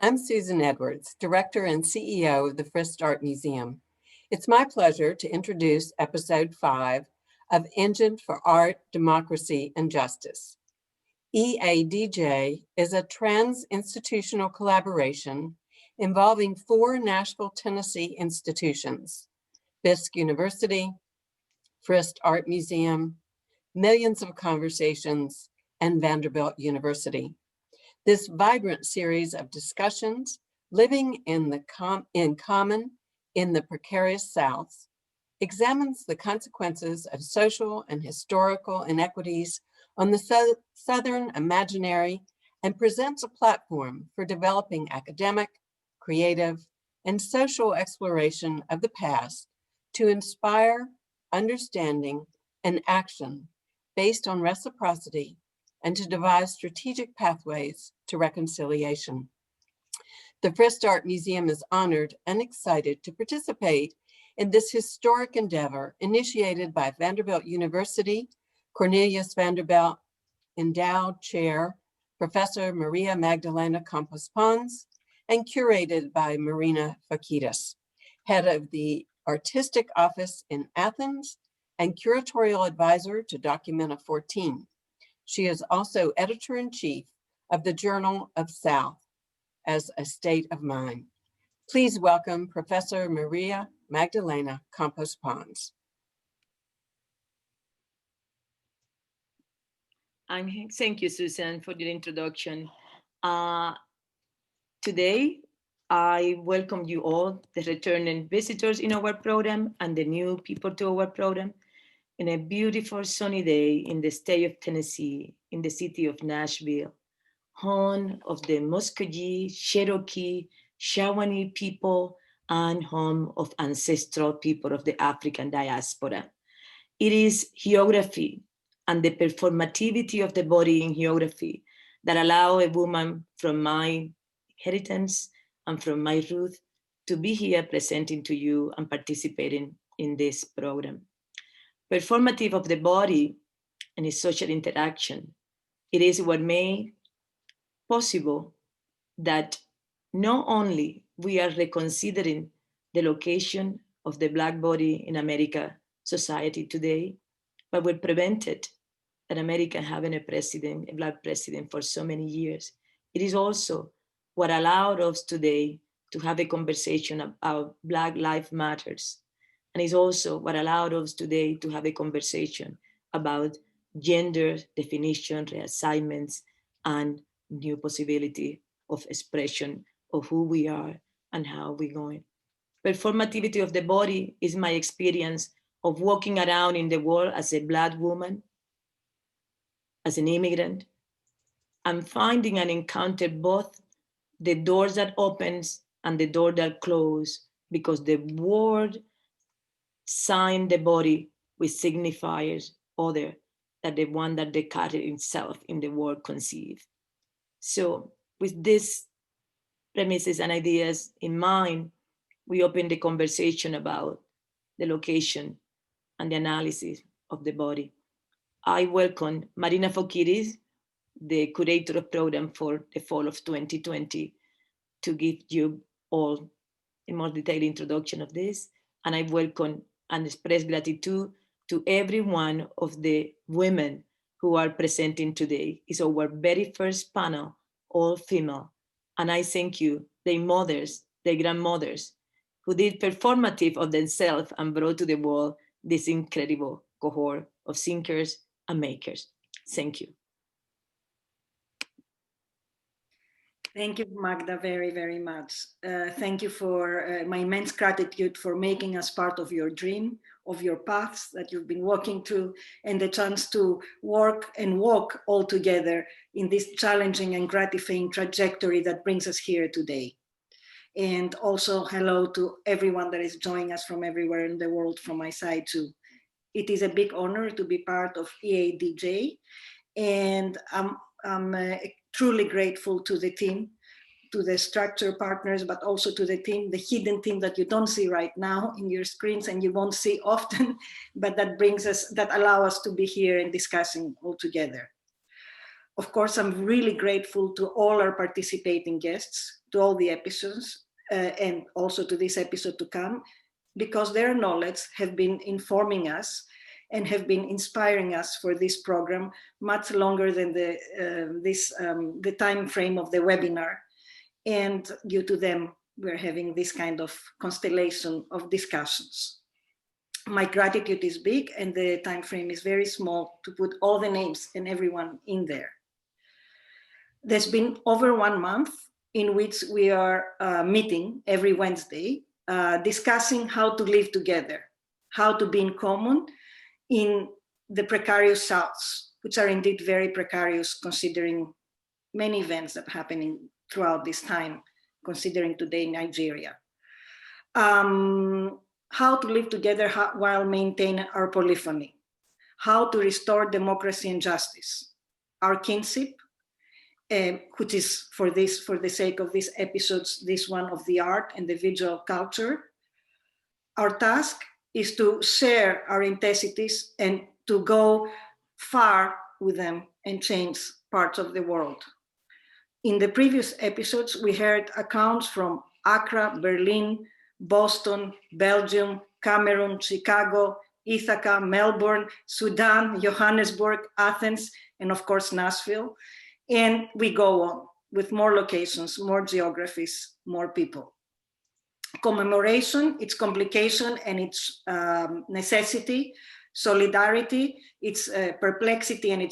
I'm Susan Edwards, Director and CEO of the Frist Art Museum. It's my pleasure to introduce episode 5 of Engine for Art, Democracy, and Justice. EADJ is a trans-institutional collaboration involving 4 Nashville, Tennessee institutions: Fisk University, Frist Art Museum, Millions of Conversations, and Vanderbilt University. This vibrant series of discussions, living in common in the precarious South, examines the consequences of social and historical inequities on the Southern imaginary and presents a platform for developing academic, creative, and social exploration of the past to inspire understanding and action based on reciprocity and to devise strategic pathways to reconciliation. The Frist Art Museum is honored and excited to participate in this historic endeavor initiated by Vanderbilt University, Cornelius Vanderbilt Endowed Chair, Professor Maria Magdalena Campos Pons, and curated by Marina Fakitas, head of the Artistic Office in Athens and curatorial advisor to Documenta 14. She is also editor-in-chief of the Journal of South as a State of Mind. Please welcome Professor Maria Magdalena Campos Pons. Thank you, Susan, for the introduction. Today, I welcome you all, the returning visitors in our program and the new people to our program, in a beautiful sunny day in the state of Tennessee, in the city of Nashville, home of the Muskogee, Cherokee, Shawnee people, and home of ancestral people of the African diaspora. It is geography and the performativity of the body in geography that allow a woman from my inheritance and from my root to be here presenting to you and participating in this program. Performative of the body and its social interaction. It is what made possible that not only we are reconsidering the location of the Black body in America society today, but we prevented that America having a president, a Black president for so many years. It is also what allowed us today to have a conversation about Black Lives Matters. And it's also what allowed us today to have a conversation about gender definition, reassignments, and new possibility of expression of who we are and how we're going. Performativity of the body is my experience of walking around in the world as a Black woman, as an immigrant, and finding and encounter both the doors that opens and the door that close, because the word sign the body with signifiers other than the one that Descartes himself in the word conceive. So with these premises and ideas in mind, we open the conversation about the location and the analysis of the body. I welcome Marina Fakitas, the curator of program for the fall of 2020, to give you all a more detailed introduction of this. And I welcome and express gratitude to every one of the women who are presenting today. It's our very first panel, all female. And I thank you, their mothers, their grandmothers, who did performative of themselves and brought to the world this incredible cohort of thinkers and makers. Thank you. Thank you, Magda, very, very much. Thank you for my immense gratitude for making us part of your dream, of your paths that you've been walking through, and the chance to work and walk all together in this challenging and gratifying trajectory that brings us here today. And also hello to everyone that is joining us from everywhere in the world from my side too. It is a big honor to be part of EADJ, and I'm truly grateful to the team, to the structure partners, but also to the team, the hidden team that you don't see right now in your screens and you won't see often, but that brings us, that allow us to be here and discussing all together. Of course, I'm really grateful to all our participating guests, to all the episodes, and also to this episode to come, because their knowledge have been informing us and have been inspiring us for this program much longer than the time frame of the webinar. And due to them, we're having this kind of constellation of discussions. My gratitude is big and the time frame is very small to put all the names and everyone in there. There's been over 1 month in which we are meeting every Wednesday, discussing how to live together, how to be in common in the precarious Souths, which are indeed very precarious considering many events that are happening throughout this time, considering today Nigeria. How to live together while maintaining our polyphony, how to restore democracy and justice, our kinship, which is for the sake of these episodes, this one of the art and the visual culture. Our task is to share our intensities and to go far with them and change parts of the world. In the previous episodes, we heard accounts from Accra, Berlin, Boston, Belgium, Cameroon, Chicago, Ithaca, Melbourne, Sudan, Johannesburg, Athens, and of course, Nashville. And we go on with more locations, more geographies, more people. Commemoration, its complication and its necessity, solidarity, its perplexity and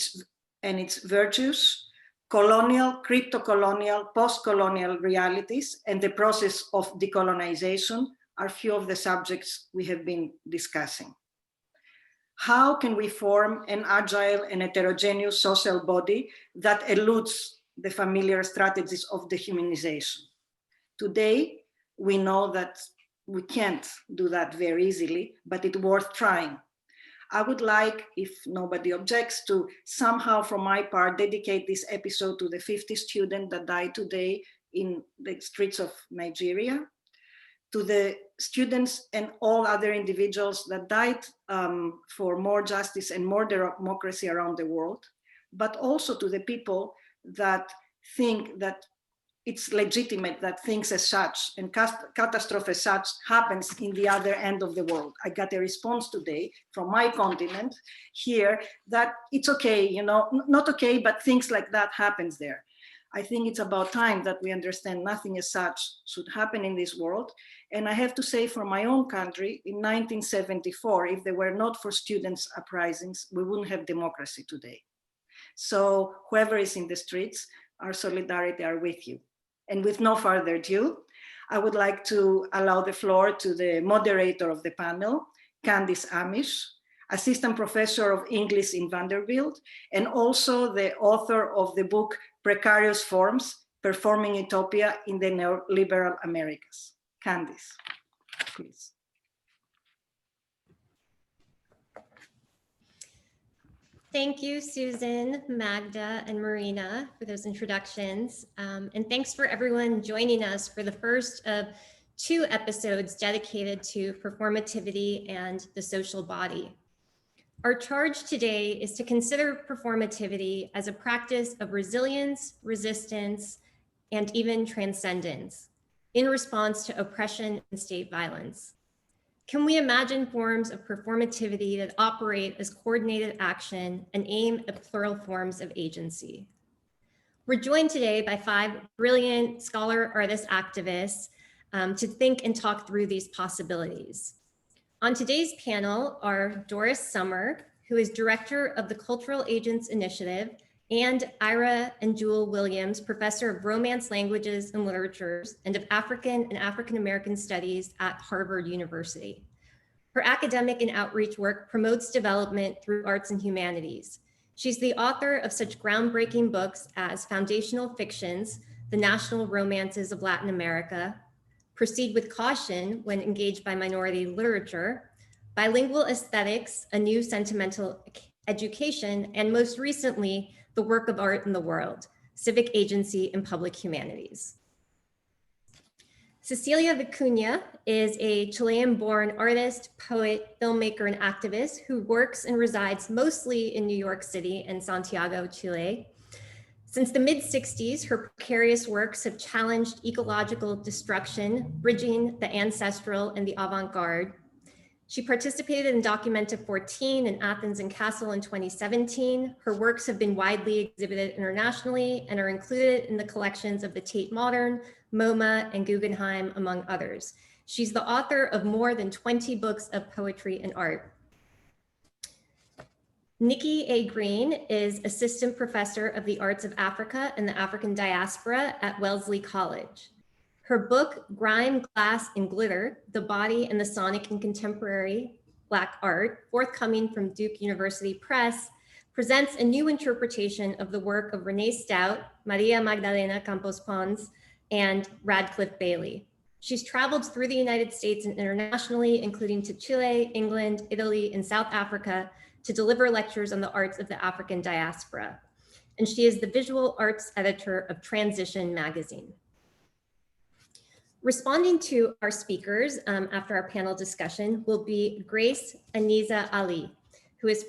its virtues, colonial, crypto-colonial, post-colonial realities, and the process of decolonization are few of the subjects we have been discussing. How can we form an agile and heterogeneous social body that eludes the familiar strategies of dehumanization? Today, we know that we can't do that very easily, but it's worth trying. I would like, if nobody objects, to somehow from my part dedicate this episode to the 50 students that died today in the streets of Nigeria, to the students and all other individuals that died for more justice and more democracy around the world, but also to the people that think that it's legitimate that things as such and catastrophe as such happens in the other end of the world. I got a response today from my continent here that it's okay, you know, not okay, but things like that happens there. I think it's about time that we understand nothing as such should happen in this world. And I have to say for my own country, in 1974, if there were not for students' uprisings, we wouldn't have democracy today. So whoever is in the streets, our solidarity are with you. And with no further ado, I would like to allow the floor to the moderator of the panel, Candice Amich, Assistant Professor of English in Vanderbilt, and also the author of the book, Precarious Forms, Performing Utopia in the Neoliberal Americas. Candice, please. Thank you, Susan, Magda, and Marina for those introductions. And thanks for everyone joining us for the first of 2 episodes dedicated to performativity and the social body. Our charge today is to consider performativity as a practice of resilience, resistance, and even transcendence in response to oppression and state violence. Can we imagine forms of performativity that operate as coordinated action and aim at plural forms of agency? We're joined today by 5 brilliant scholar, artist, activists to think and talk through these possibilities. On today's panel are Doris Sommer, who is director of the Cultural Agents Initiative, and Ira and Jewel Williams, professor of Romance Languages and Literatures and of African and African American Studies at Harvard University. Her academic and outreach work promotes development through arts and humanities. She's the author of such groundbreaking books as Foundational Fictions, The National Romances of Latin America, Proceed with Caution When Engaged by Minority Literature, Bilingual Aesthetics, A New Sentimental Education, and most recently, The Work of Art in the World, Civic Agency in Public Humanities. Cecilia Vicuña is a Chilean-born artist, poet, filmmaker, and activist who works and resides mostly in New York City and Santiago, Chile. Since the mid-60s, her precarious works have challenged ecological destruction, bridging the ancestral and the avant-garde. She participated in Documenta 14 in Athens and Kassel in 2017. Her works have been widely exhibited internationally and are included in the collections of the Tate Modern, MoMA, and Guggenheim, among others. She's the author of more than 20 books of poetry and art. Nikki A. Greene is Assistant Professor of the Arts of Africa and the African Diaspora at Wellesley College. Her book, Grime, Glass, and Glitter, The Body and the Sonic in Contemporary Black Art, forthcoming from Duke University Press, presents a new interpretation of the work of Renee Stout, Maria Magdalena Campos Pons, and Radcliffe Bailey. She's traveled through the United States and internationally, including to Chile, England, Italy, and South Africa, to deliver lectures on the arts of the African diaspora. And she is the visual arts editor of Transition magazine. Responding to our speakers after our panel discussion will be Grace Aneiza Ali, who is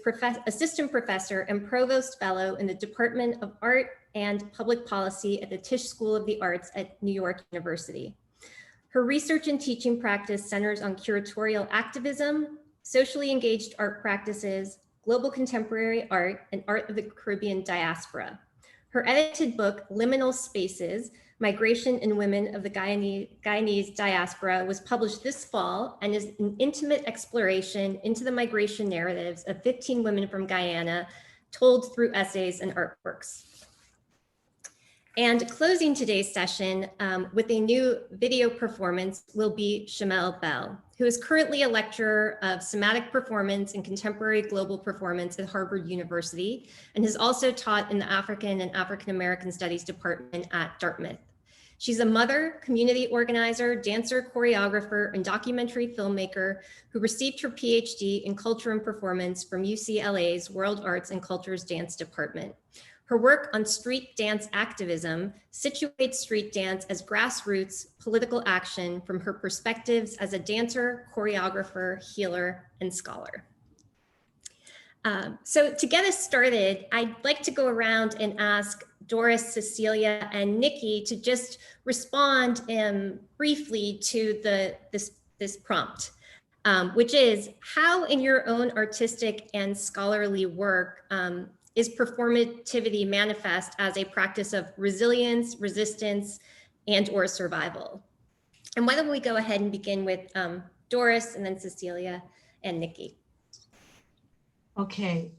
Assistant Professor and Provost Fellow in the Department of Art and Public Policy at the Tisch School of the Arts at New York University. Her research and teaching practice centers on curatorial activism, socially engaged art practices, global contemporary art, and art of the Caribbean diaspora. Her edited book, Liminal Spaces, Migration and Women of the Guyanese Diaspora, was published this fall and is an intimate exploration into the migration narratives of 15 women from Guyana, told through essays and artworks. And closing today's session with a new video performance will be Shamell Bell, who is currently a lecturer of somatic performance and contemporary global performance at Harvard University, and has also taught in the African and African American Studies department at Dartmouth. She's a mother, community organizer, dancer, choreographer, and documentary filmmaker who received her PhD in culture and performance from UCLA's World Arts and Cultures Dance Department. Her work on street dance activism situates street dance as grassroots political action from her perspectives as a dancer, choreographer, healer, and scholar. So to get us started, I'd like to go around and ask Doris, Cecilia, and Nikki to just respond briefly to this prompt, which is, how in your own artistic and scholarly work is performativity manifest as a practice of resilience, resistance, and or survival? And why don't we go ahead and begin with Doris, and then Cecilia and Nikki. Okay,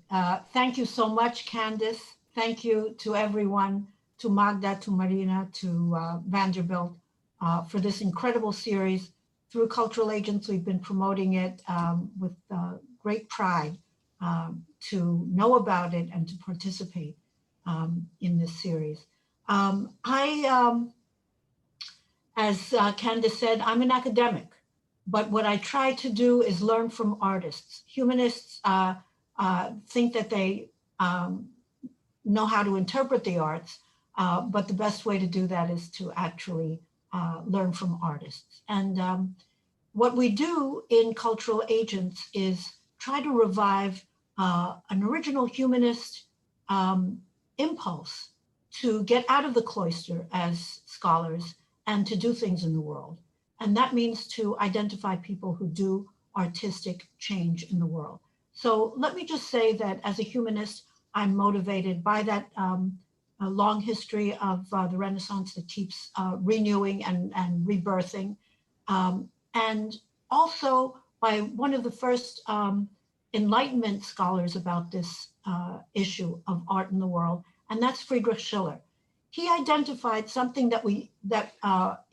thank you so much, Candice. Thank you to everyone, to Magda, to Marina, to Vanderbilt for this incredible series. Through Cultural Agents, we've been promoting it with great pride to know about it and to participate in this series. As Candice said, I'm an academic, but what I try to do is learn from artists. Humanists think that they know how to interpret the arts, but the best way to do that is to actually learn from artists. And what we do in Cultural Agents is try to revive an original humanist impulse to get out of the cloister as scholars and to do things in the world. And that means to identify people who do artistic change in the world. So let me just say that as a humanist, I'm motivated by that long history of the Renaissance that keeps renewing and rebirthing. And also by one of the first Enlightenment scholars about this issue of art in the world, and that's Friedrich Schiller. He identified something that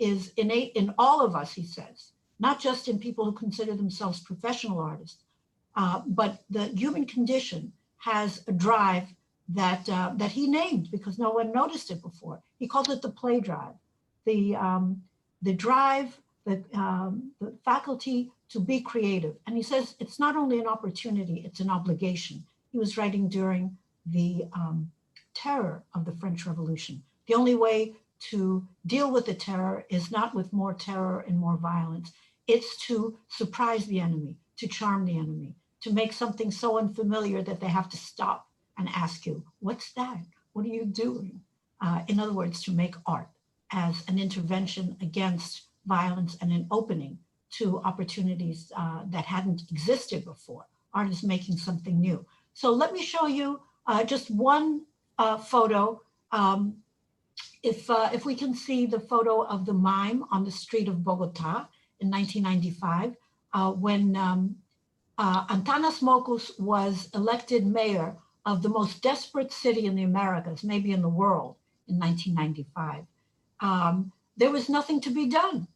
is innate in all of us, he says, not just in people who consider themselves professional artists, but the human condition has a drive that he named because no one noticed it before. He called it the play drive, the drive, the faculty to be creative. And he says it's not only an opportunity, it's an obligation. He was writing during the terror of the French Revolution. The only way to deal with the terror is not with more terror and more violence. It's to surprise the enemy, to charm the enemy, to make something so unfamiliar that they have to stop and ask you, what's that? What are you doing? in other words, to make art as an intervention against violence and an opening to opportunities that hadn't existed before. Art is making something new. So let me show you just one photo. If we can see the photo of the mime on the street of Bogota in 1995, when Antanas Mockus was elected mayor of the most desperate city in the Americas, maybe in the world, in 1995. There was nothing to be done.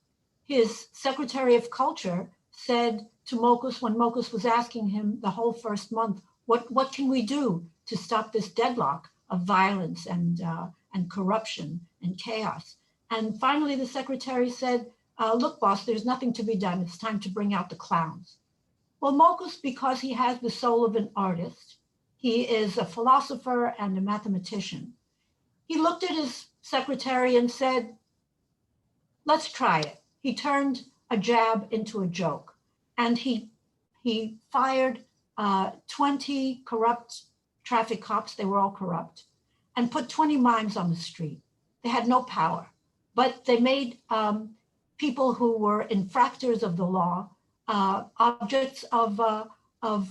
His Secretary of Culture said to Mockus, when Mockus was asking him the whole first month, what can we do to stop this deadlock of violence and corruption and chaos? And finally, the secretary said, look, boss, there's nothing to be done. It's time to bring out the clowns. Well, Mockus, because he has the soul of an artist, he is a philosopher and a mathematician. He looked at his secretary and said, let's try it. He turned a jab into a joke, and he fired 20 corrupt traffic cops, they were all corrupt, and put 20 mimes on the street. They had no power, but they made people who were infractors of the law objects of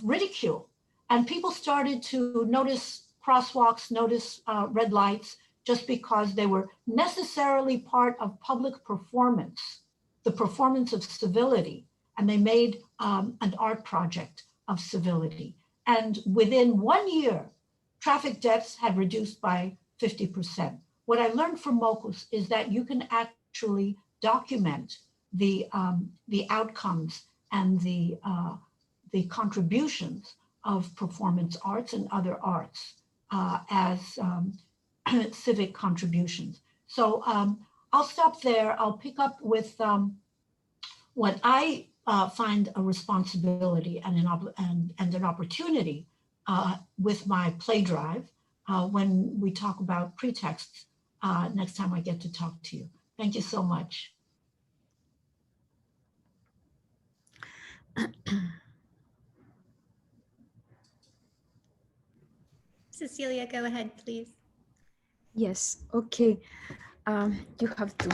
ridicule. And people started to notice crosswalks, notice red lights, just because they were necessarily part of public performance, the performance of civility. And they made an art project of civility. And within 1 year, traffic deaths had reduced by 50%. What I learned from Mockus is that you can actually document the outcomes and the contributions of performance arts and other arts as civic contributions. So I'll stop there. I'll pick up with what I find a responsibility and an opportunity with my play drive when we talk about pretexts next time I get to talk to you. Thank you so much. Cecilia, go ahead, please. Yes, okay. You have to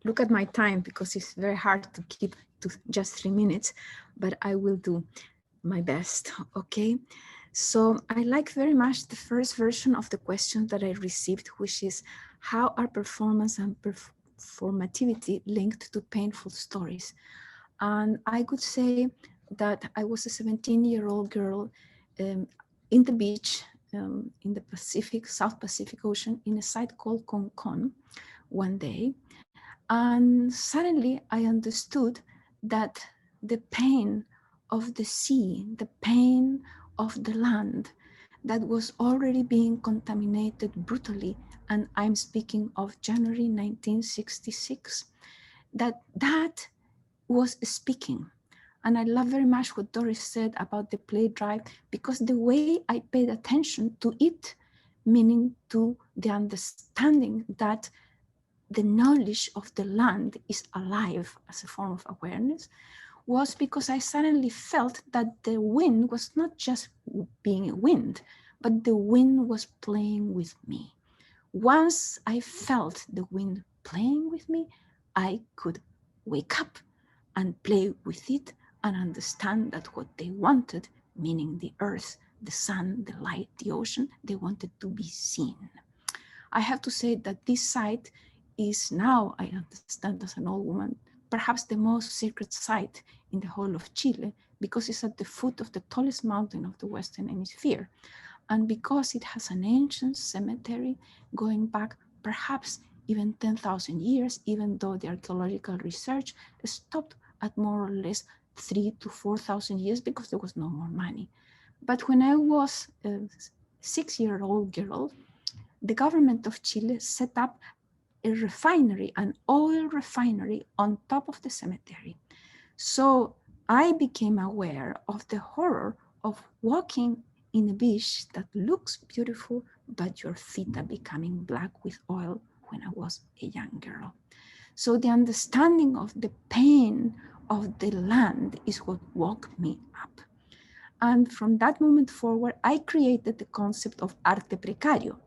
look at my time because it's very hard to keep to just 3 minutes, but I will do my best, okay? So I like very much the first version of the question that I received, which is how are performance and performativity linked to painful stories? And I could say that I was a 17-year-old girl in the beach in the Pacific, South Pacific Ocean in a site called Concon one day. And suddenly I understood that the pain of the sea, the pain of the land that was already being contaminated brutally, and I'm speaking of January 1966, that was speaking. And I love very much what Doris said about the play drive, because the way I paid attention to it, meaning to the understanding that the knowledge of the land is alive as a form of awareness, was because I suddenly felt that the wind was not just being a wind, but the wind was playing with me. Once I felt the wind playing with me, I could wake up and play with it and understand that what they wanted, meaning the earth, the sun, the light, the ocean, they wanted to be seen. I have to say that this site is now, I understand as an old woman, perhaps the most sacred site in the whole of Chile, because it's at the foot of the tallest mountain of the Western Hemisphere. And because it has an ancient cemetery going back perhaps even 10,000 years, even though the archaeological research stopped at more or less 3,000 to 4,000 years because there was no more money. But when I was a 6-year-old girl, the government of Chile set up a refinery, an oil refinery on top of the cemetery. So I became aware of the horror of walking in a beach that looks beautiful, but your feet are becoming black with oil when I was a young girl. So the understanding of the pain of the land is what woke me up. And from that moment forward, I created the concept of arte precario,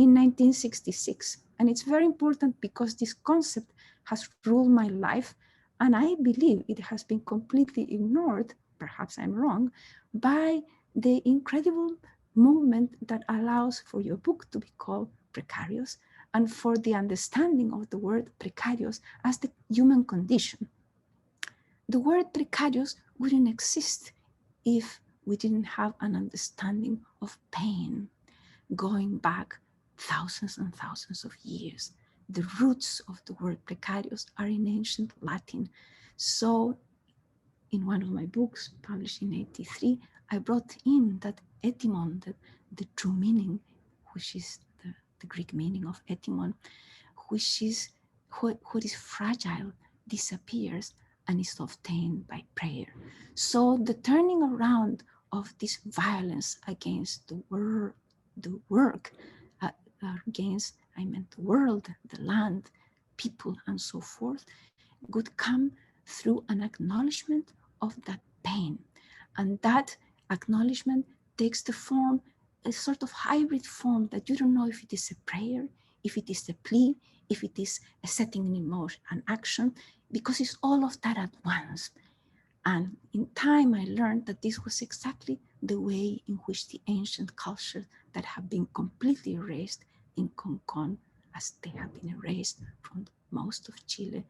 in 1966. And it's very important because this concept has ruled my life. And I believe it has been completely ignored, perhaps I'm wrong, by the incredible movement that allows for your book to be called Precarious, and for the understanding of the word precarious as the human condition. The word precarious wouldn't exist if we didn't have an understanding of pain going back thousands and thousands of years. The roots of the word precarious are in ancient Latin. So in one of my books published in '83, I brought in that etymon, the true meaning, which is the Greek meaning of etymon, which is what is fragile disappears and is obtained by prayer. So the turning around of this violence against the work, against, I meant the world, the land, people, and so forth, would come through an acknowledgement of that pain. And that acknowledgement takes the form, a sort of hybrid form that you don't know if it is a prayer, if it is a plea, if it is a setting in motion, an action, because it's all of that at once. And in time, I learned that this was exactly the way in which the ancient cultures that have been completely erased in Concon, as they have been erased from most of Chile,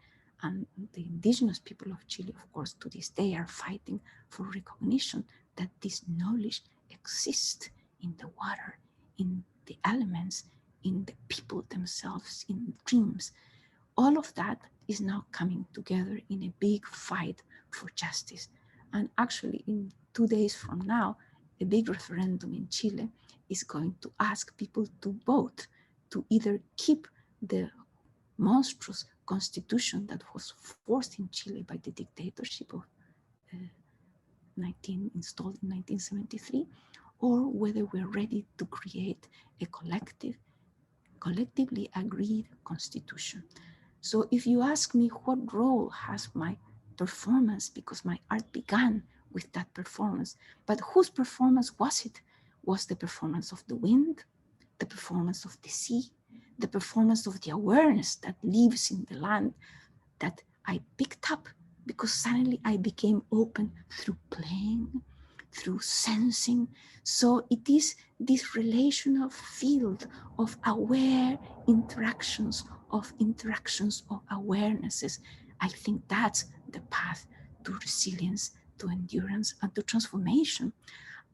and the indigenous people of Chile, of course, to this day are fighting for recognition that this knowledge exists in the water, in the elements, in the people themselves, in dreams. All of that is now coming together in a big fight for justice. And actually, in 2 days from now, a big referendum in Chile is going to ask people to vote to either keep the monstrous constitution that was forced in Chile by the dictatorship of installed in 1973, or whether we're ready to create a collectively agreed constitution. So if you ask me what role has my performance, because my art began with that performance, but whose performance was it? Was the performance of the wind, the performance of the sea, the performance of the awareness that lives in the land that I picked up because suddenly I became open through playing, through sensing. So it is this relational field of aware interactions, of awarenesses. I think that's the path to resilience, to endurance, and to transformation.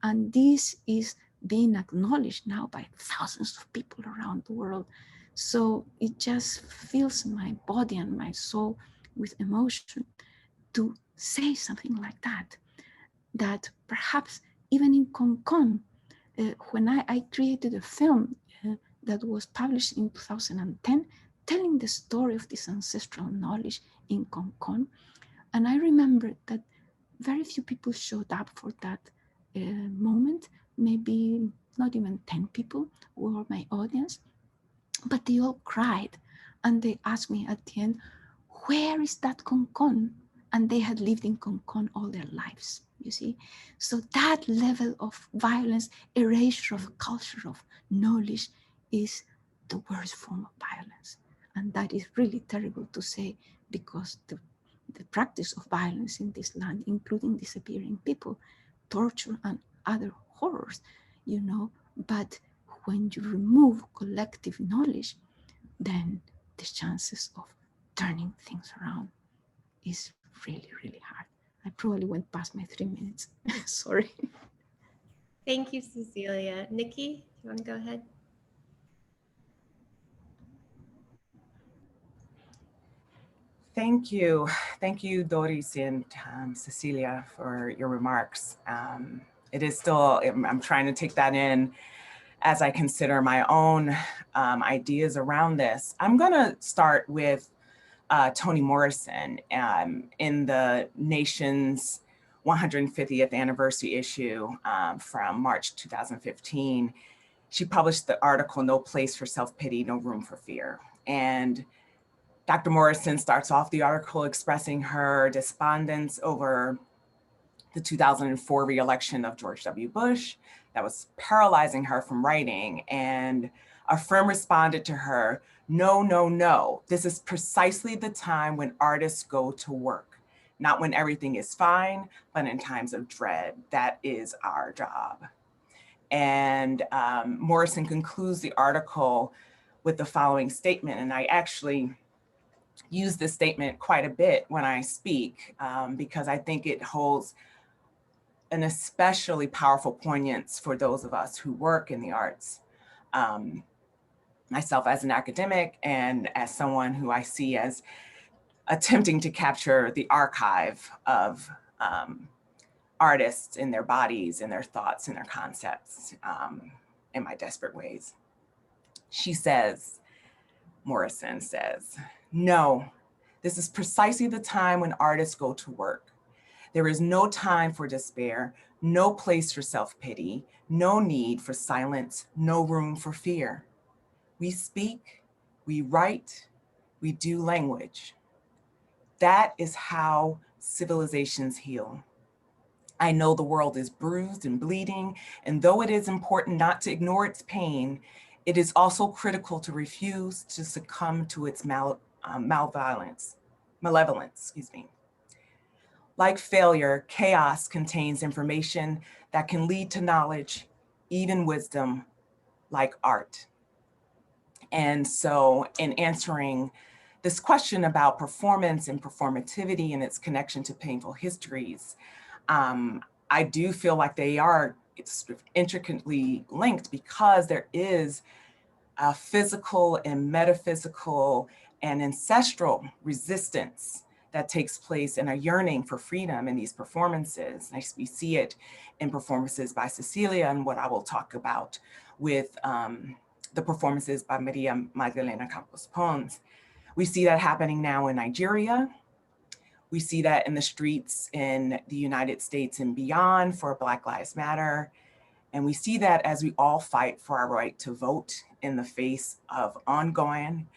And this is being acknowledged now by thousands of people around the world. So it just fills my body and my soul with emotion to say something like that, that perhaps even in Concon, when I created a film that was published in 2010, telling the story of this ancestral knowledge in Concon. And I remember that very few people showed up for that moment, maybe not even 10 people were my audience, but they all cried. And they asked me at the end, where is that Concon? And they had lived in Concon all their lives, you see? So that level of violence, erasure of culture, of knowledge, is the worst form of violence. And that is really terrible to say, because the practice of violence in this land, including disappearing people, torture, and other horrors, you know, but when you remove collective knowledge, then the chances of turning things around is really, really hard. I probably went past my 3 minutes. Sorry. Thank you, Cecilia. Nikki, do you want to go ahead? Thank you. Thank you, Doris and Cecilia, for your remarks. It is still, I'm trying to take that in as I consider my own ideas around this. I'm gonna start with Toni Morrison in the Nation's 150th anniversary issue from March 2015. She published the article, "No Place for Self-Pity, No Room for Fear." And Dr. Morrison starts off the article expressing her despondence over the 2004 re-election of George W. Bush that was paralyzing her from writing. And A friend responded to her, "No, no, no. This is precisely the time when artists go to work. Not when everything is fine, but in times of dread. That is our job." And Morrison concludes the article with the following statement, and I actually use this statement quite a bit when I speak because I think it holds an especially powerful poignance for those of us who work in the arts. Myself as an academic and as someone who I see as attempting to capture the archive of artists in their bodies and their thoughts and their concepts in my desperate ways. She says, Morrison says, "No, this is precisely the time when artists go to work. There is no time for despair, no place for self-pity, no need for silence, no room for fear. We speak, we write, we do language. That is how civilizations heal. I know the world is bruised and bleeding, and though it is important not to ignore its pain, it is also critical to refuse to succumb to its malevolence. Like failure, chaos contains information that can lead to knowledge, even wisdom, like art." And so in answering this question about performance and performativity and its connection to painful histories, I do feel like they are intricately linked because there is a physical and metaphysical and ancestral resistance that takes place and a yearning for freedom in these performances. We see it in performances by Cecilia and what I will talk about with the performances by Maria Magdalena Campos Pons. We see that happening now in Nigeria. We see that in the streets in the United States and beyond for Black Lives Matter. And we see that as we all fight for our right to vote in the face of ongoing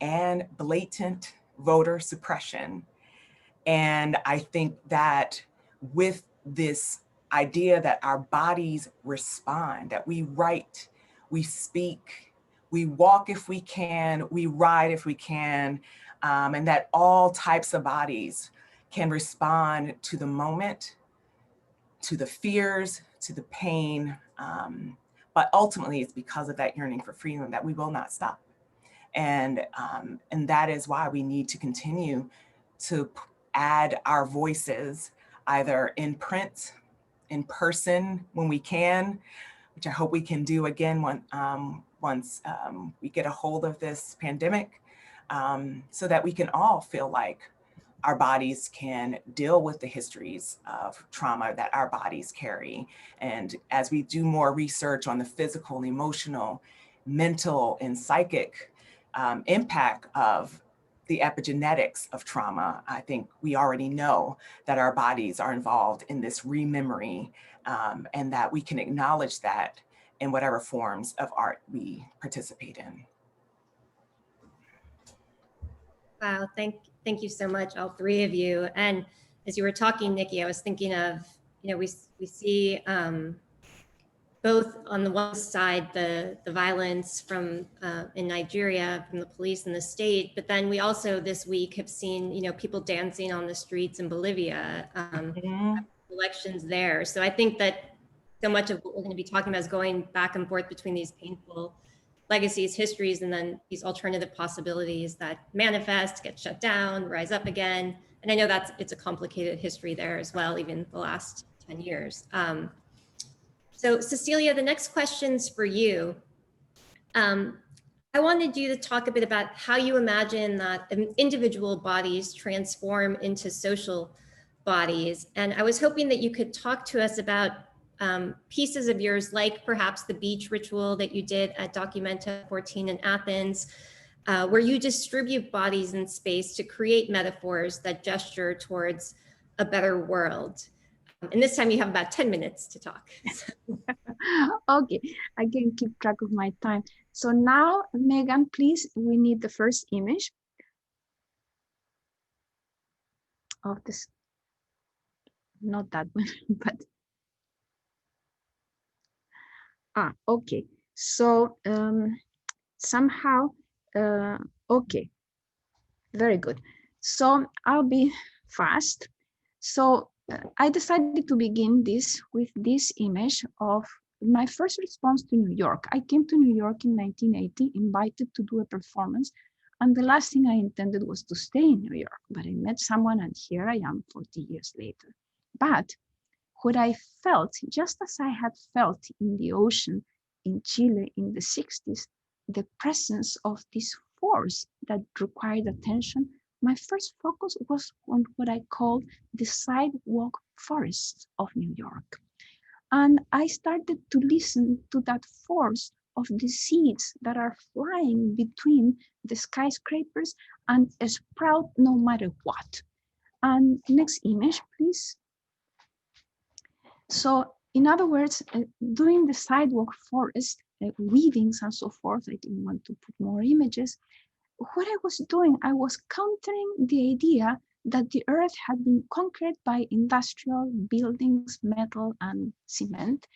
and blatant voter suppression. And I think that with this idea that our bodies respond, that we write, we speak, we walk if we can, we ride if we can, and that all types of bodies can respond to the moment, to the fears, to the pain, but ultimately it's because of that yearning for freedom that we will not stop. And that is why we need to continue to add our voices either in print, in person when we can, which I hope we can do again once we get a hold of this pandemic, so that we can all feel like our bodies can deal with the histories of trauma that our bodies carry. And as we do more research on the physical, emotional, mental, and psychic impact of the epigenetics of trauma, I think we already know that our bodies are involved in this rememory, and that we can acknowledge that in whatever forms of art we participate in. Wow, thank you so much, all three of you. And as you were talking, Nikki, I was thinking of, we see both on the one side, the violence from in Nigeria from the police and the state, but then we also this week have seen, people dancing on the streets in Bolivia, elections there. So I think that so much of what we're going to be talking about is going back and forth between these painful legacies, histories, and then these alternative possibilities that manifest, get shut down, rise up again. And I know it's a complicated history there as well, even the last 10 years. So Cecilia, the next question's for you. I wanted you to talk a bit about how you imagine that individual bodies transform into social bodies. And I was hoping that you could talk to us about pieces of yours, like perhaps the beach ritual that you did at Documenta 14 in Athens, where you distribute bodies in space to create metaphors that gesture towards a better world. And this time you have about 10 minutes to talk. Okay, I can keep track of my time. So now, Megan, please, we need the first image of this. Not that one, but okay. So somehow, okay, very good. So I'll be fast. So I decided to begin this with this image of my first response to New York. I came to New York in 1980, invited to do a performance. And the last thing I intended was to stay in New York, but I met someone and here I am 40 years later. But what I felt, just as I had felt in the ocean in Chile in the 60s, the presence of this force that required attention, my first focus was on what I called the sidewalk forests of New York. And I started to listen to that force of the seeds that are flying between the skyscrapers and sprout no matter what. And next image, please. So in other words, during the sidewalk forest, weavings and so forth, I didn't want to put more images. What I was doing, I was countering the idea that the earth had been conquered by industrial buildings, metal and cement,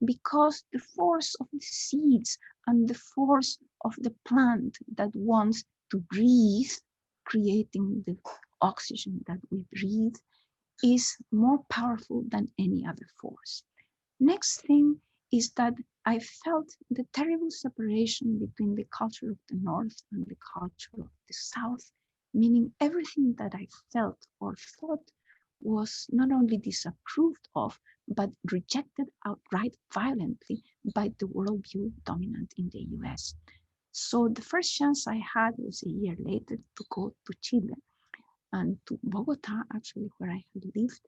because the force of the seeds and the force of the plant that wants to breathe, creating the oxygen that we breathe, is more powerful than any other force. Next thing is that I felt the terrible separation between the culture of the North and the culture of the South, meaning everything that I felt or thought was not only disapproved of, but rejected outright violently by the worldview dominant in the US. So the first chance I had was a year later to go to Chile and to Bogota, actually, where I had lived,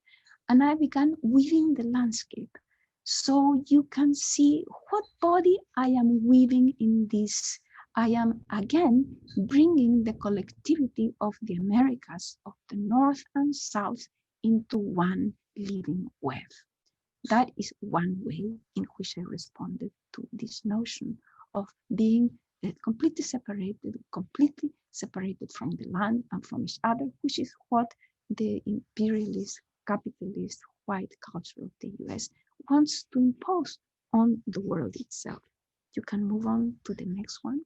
and I began weaving the landscape. So you can see what body I am weaving in this. I am again bringing the collectivity of the Americas, of the North and South, into one living web. That is one way in which I responded to this notion of being completely separated from the land and from each other, which is what the imperialist, capitalist, white culture of the US wants to impose on the world itself. You can move on to the next one.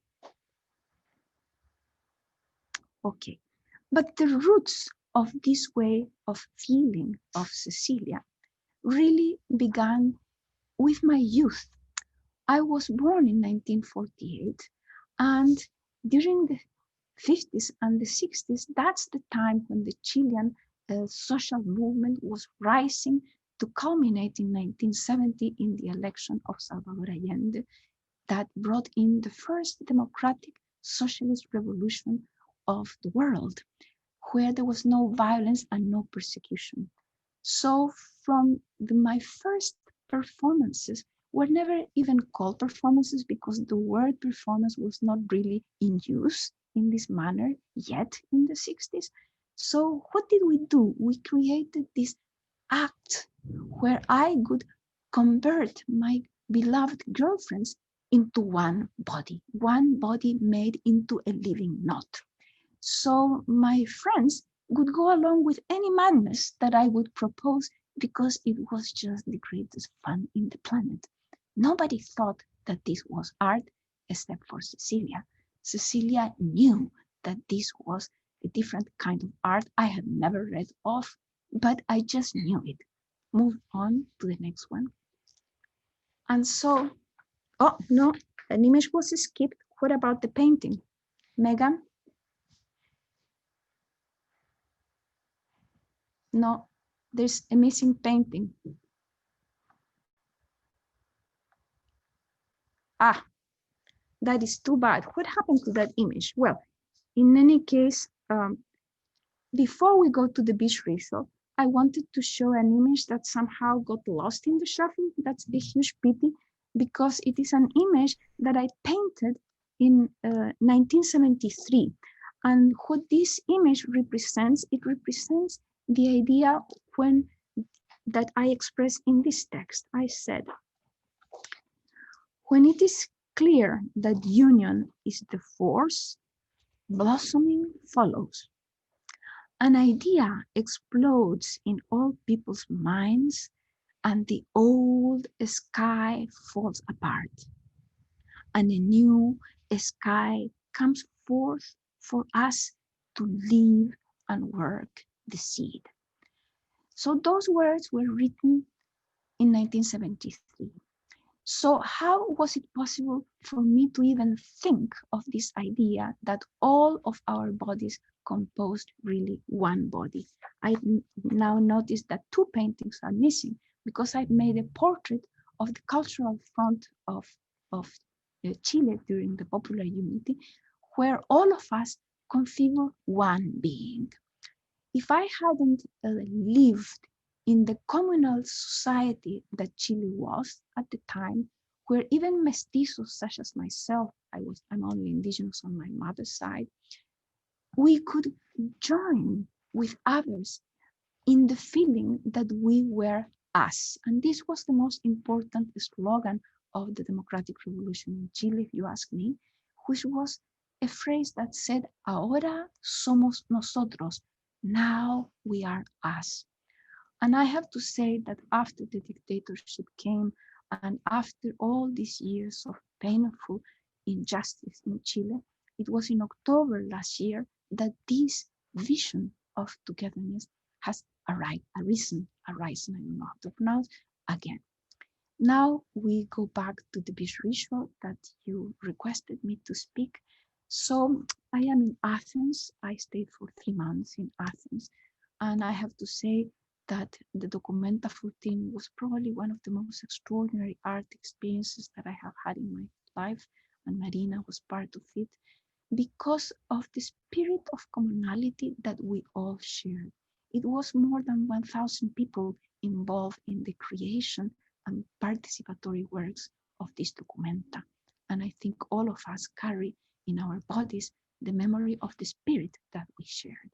Okay, but the roots of this way of feeling of Cecilia really began with my youth. I was born in 1948, and during the 50s and the 60s, that's the time when the Chilean social movement was rising to culminate in 1970 in the election of Salvador Allende that brought in the first democratic socialist revolution of the world, where there was no violence and no persecution. So from my first performances were never even called performances because the word performance was not really in use in this manner yet in the 60s. So what did we do? We created this act where I could convert my beloved girlfriends into one body made into a living knot. So my friends would go along with any madness that I would propose because it was just the greatest fun in the planet. Nobody thought that this was art except for Cecilia. Cecilia knew that this was a different kind of art I had never read of, but I just knew it. Move on to the next one. And so, oh no, an image was skipped. What about the painting? Megan? No, there's a missing painting. Ah, that is too bad. What happened to that image? Well, in any case, before we go to the beach resort, I wanted to show an image that somehow got lost in the shuffle. That's a huge pity because it is an image that I painted in 1973. And what this image represents, it represents the idea that I expressed in this text. I said, when it is clear that union is the force, blossoming follows. An idea explodes in all people's minds and the old sky falls apart. and a new sky comes forth for us to live and work the seed. So those words were written in 1973. So how was it possible for me to even think of this idea that all of our bodies composed really one body? I now notice that two paintings are missing because I've made a portrait of the cultural front of Chile during the popular unity, where all of us configure one being. If I hadn't lived in the communal society that Chile was at the time, where even mestizos such as myself, I'm only indigenous on my mother's side, we could join with others in the feeling that we were us. And this was the most important slogan of the democratic revolution in Chile, if you ask me, which was a phrase that said, ahora somos nosotros, now we are us. And I have to say that after the dictatorship came and after all these years of painful injustice in Chile, it was in October last year that this vision of togetherness has arisen, I don't know how to pronounce, again. Now we go back to the beach ritual that you requested me to speak. So I am in Athens. I stayed for 3 months in Athens. And I have to say that the Documenta 14 was probably one of the most extraordinary art experiences that I have had in my life. And Marina was part of it because of the spirit of communality that we all shared. It was more than 1,000 people involved in the creation and participatory works of this Documenta. And I think all of us carry in our bodies the memory of the spirit that we shared.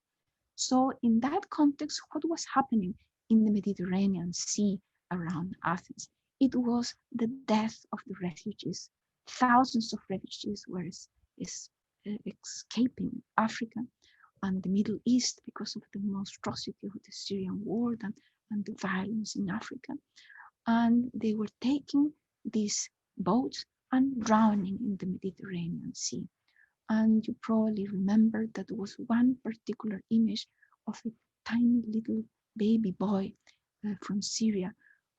So in that context, what was happening in the Mediterranean Sea around Athens? It was the death of the refugees. Thousands of refugees were escaping Africa and the Middle East because of the monstrosity of the Syrian war and the violence in Africa. And they were taking these boats and drowning in the Mediterranean Sea. And you probably remember that there was one particular image of a tiny little baby boy from Syria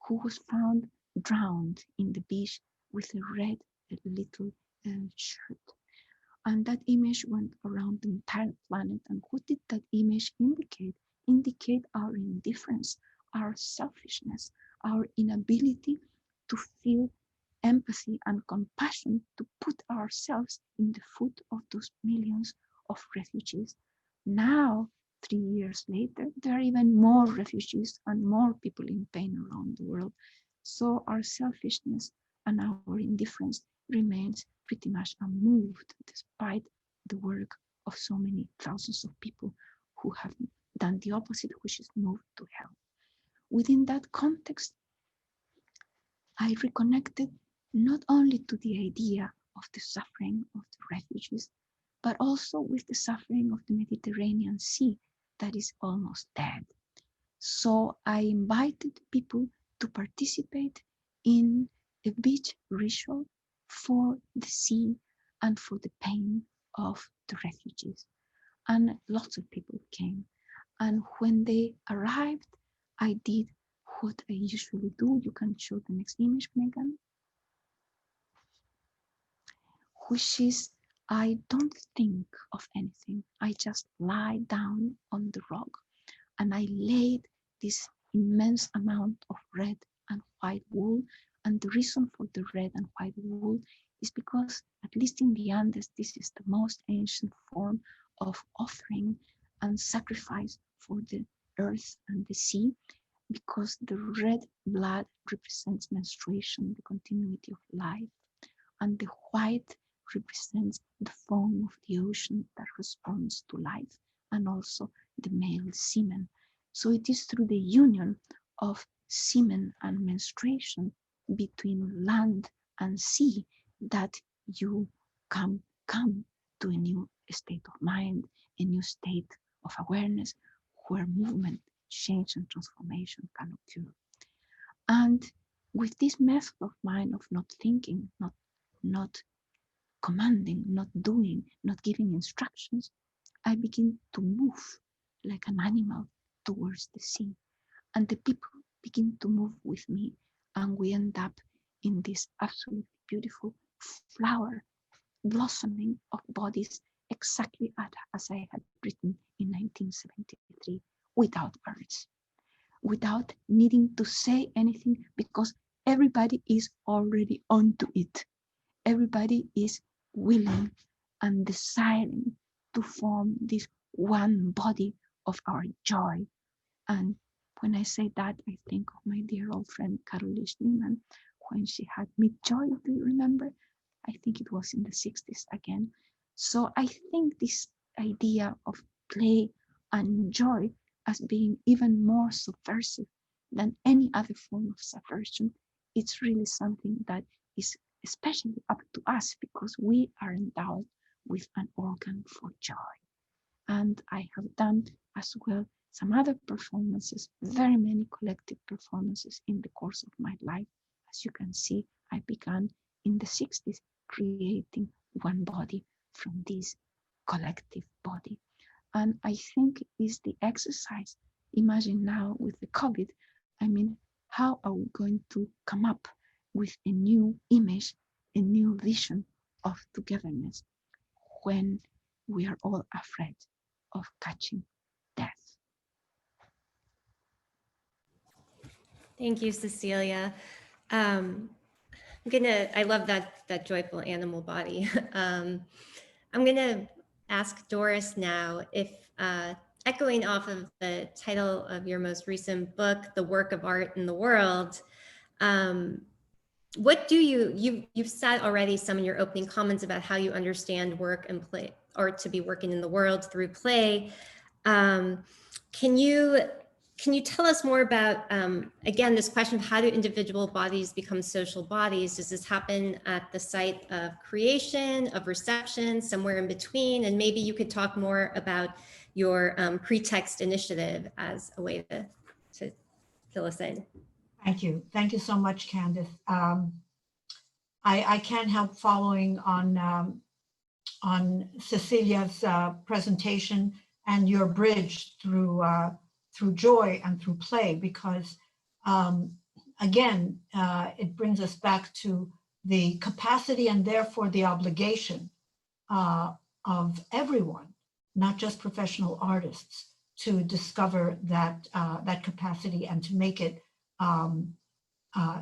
who was found drowned in the beach with a red little shirt. And that image went around the entire planet. And what did that image indicate? Indicate our indifference, our selfishness, our inability to feel empathy and compassion, to put ourselves in the foot of those millions of refugees. Now, 3 years later, there are even more refugees and more people in pain around the world. So our selfishness and our indifference remains pretty much unmoved despite the work of so many thousands of people who have done the opposite, which is moved to help. Within that context, I reconnected not only to the idea of the suffering of the refugees, but also with the suffering of the Mediterranean Sea that is almost dead. So I invited people to participate in a beach ritual for the sea and for the pain of the refugees. And lots of people came. And when they arrived, I did what I usually do. You can show the next image, Megan. Which is, I don't think of anything. I just lie down on the rock and I laid this immense amount of red and white wool. And the reason for the red and white wool is because, at least in the Andes, this is the most ancient form of offering and sacrifice for the earth and the sea, because the red blood represents menstruation, the continuity of life, and the white represents the foam of the ocean that responds to life, and also the male semen. So it is through the union of semen and menstruation between land and sea that you come to a new state of mind, a new state of awareness where movement, change, and transformation can occur. And with this method of mine of not thinking, not commanding, not doing, not giving instructions, I begin to move like an animal towards the sea. And the people begin to move with me. And we end up in this absolutely beautiful flower blossoming of bodies, exactly as I had written in 1973, without words, without needing to say anything, because everybody is already onto it. Everybody is willing and desiring to form this one body of our joy. And when I say that, I think of my dear old friend Caroline Schneemann, when she had Meet Joy, do you remember? I think it was in the 60s again. So I think this idea of play and joy as being even more subversive than any other form of subversion, it's really something that is especially up to us, because we are endowed with an organ for joy. And I have done as well some other performances, very many collective performances in the course of my life. As you can see, I began in the 60s creating one body from this collective body. And I think is the exercise. Imagine now with the COVID, I mean, how are we going to come up with a new image, a new vision of togetherness when we are all afraid of catching death? Thank you, Cecilia. I love that joyful animal body. I'm gonna ask Doris now if, echoing off of the title of your most recent book, The Work of Art in the World, what do you've said already some in your opening comments about how you understand work and play, or to be working in the world through play. Can you tell us more about, again, this question of how do individual bodies become social bodies? Does this happen at the site of creation, of reception, somewhere in between? And maybe you could talk more about your Pretext initiative as a way to fill us in. Thank you. Thank you so much, Candice. I can't help following on Cecilia's presentation and your bridge through joy and through play, because again, it brings us back to the capacity and therefore the obligation of everyone, not just professional artists, to discover that capacity and to make it,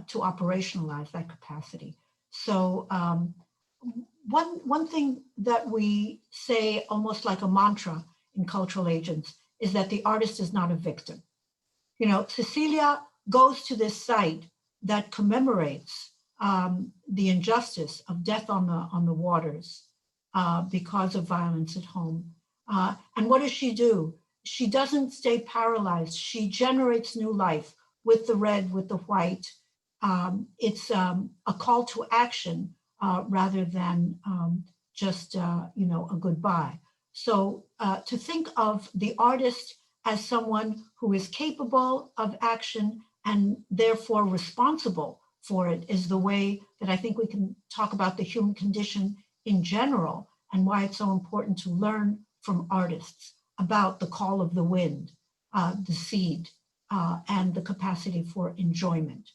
to operationalize that capacity. So one thing that we say almost like a mantra in cultural agents is that the artist is not a victim. You know, Cecilia goes to this site that commemorates the injustice of death on the waters because of violence at home. And what does she do? She doesn't stay paralyzed. She generates new life with the red, with the white. It's a call to action rather than just a goodbye. So to think of the artist as someone who is capable of action and therefore responsible for it is the way that I think we can talk about the human condition in general, and why it's so important to learn from artists about the call of the wind, the seed, and the capacity for enjoyment.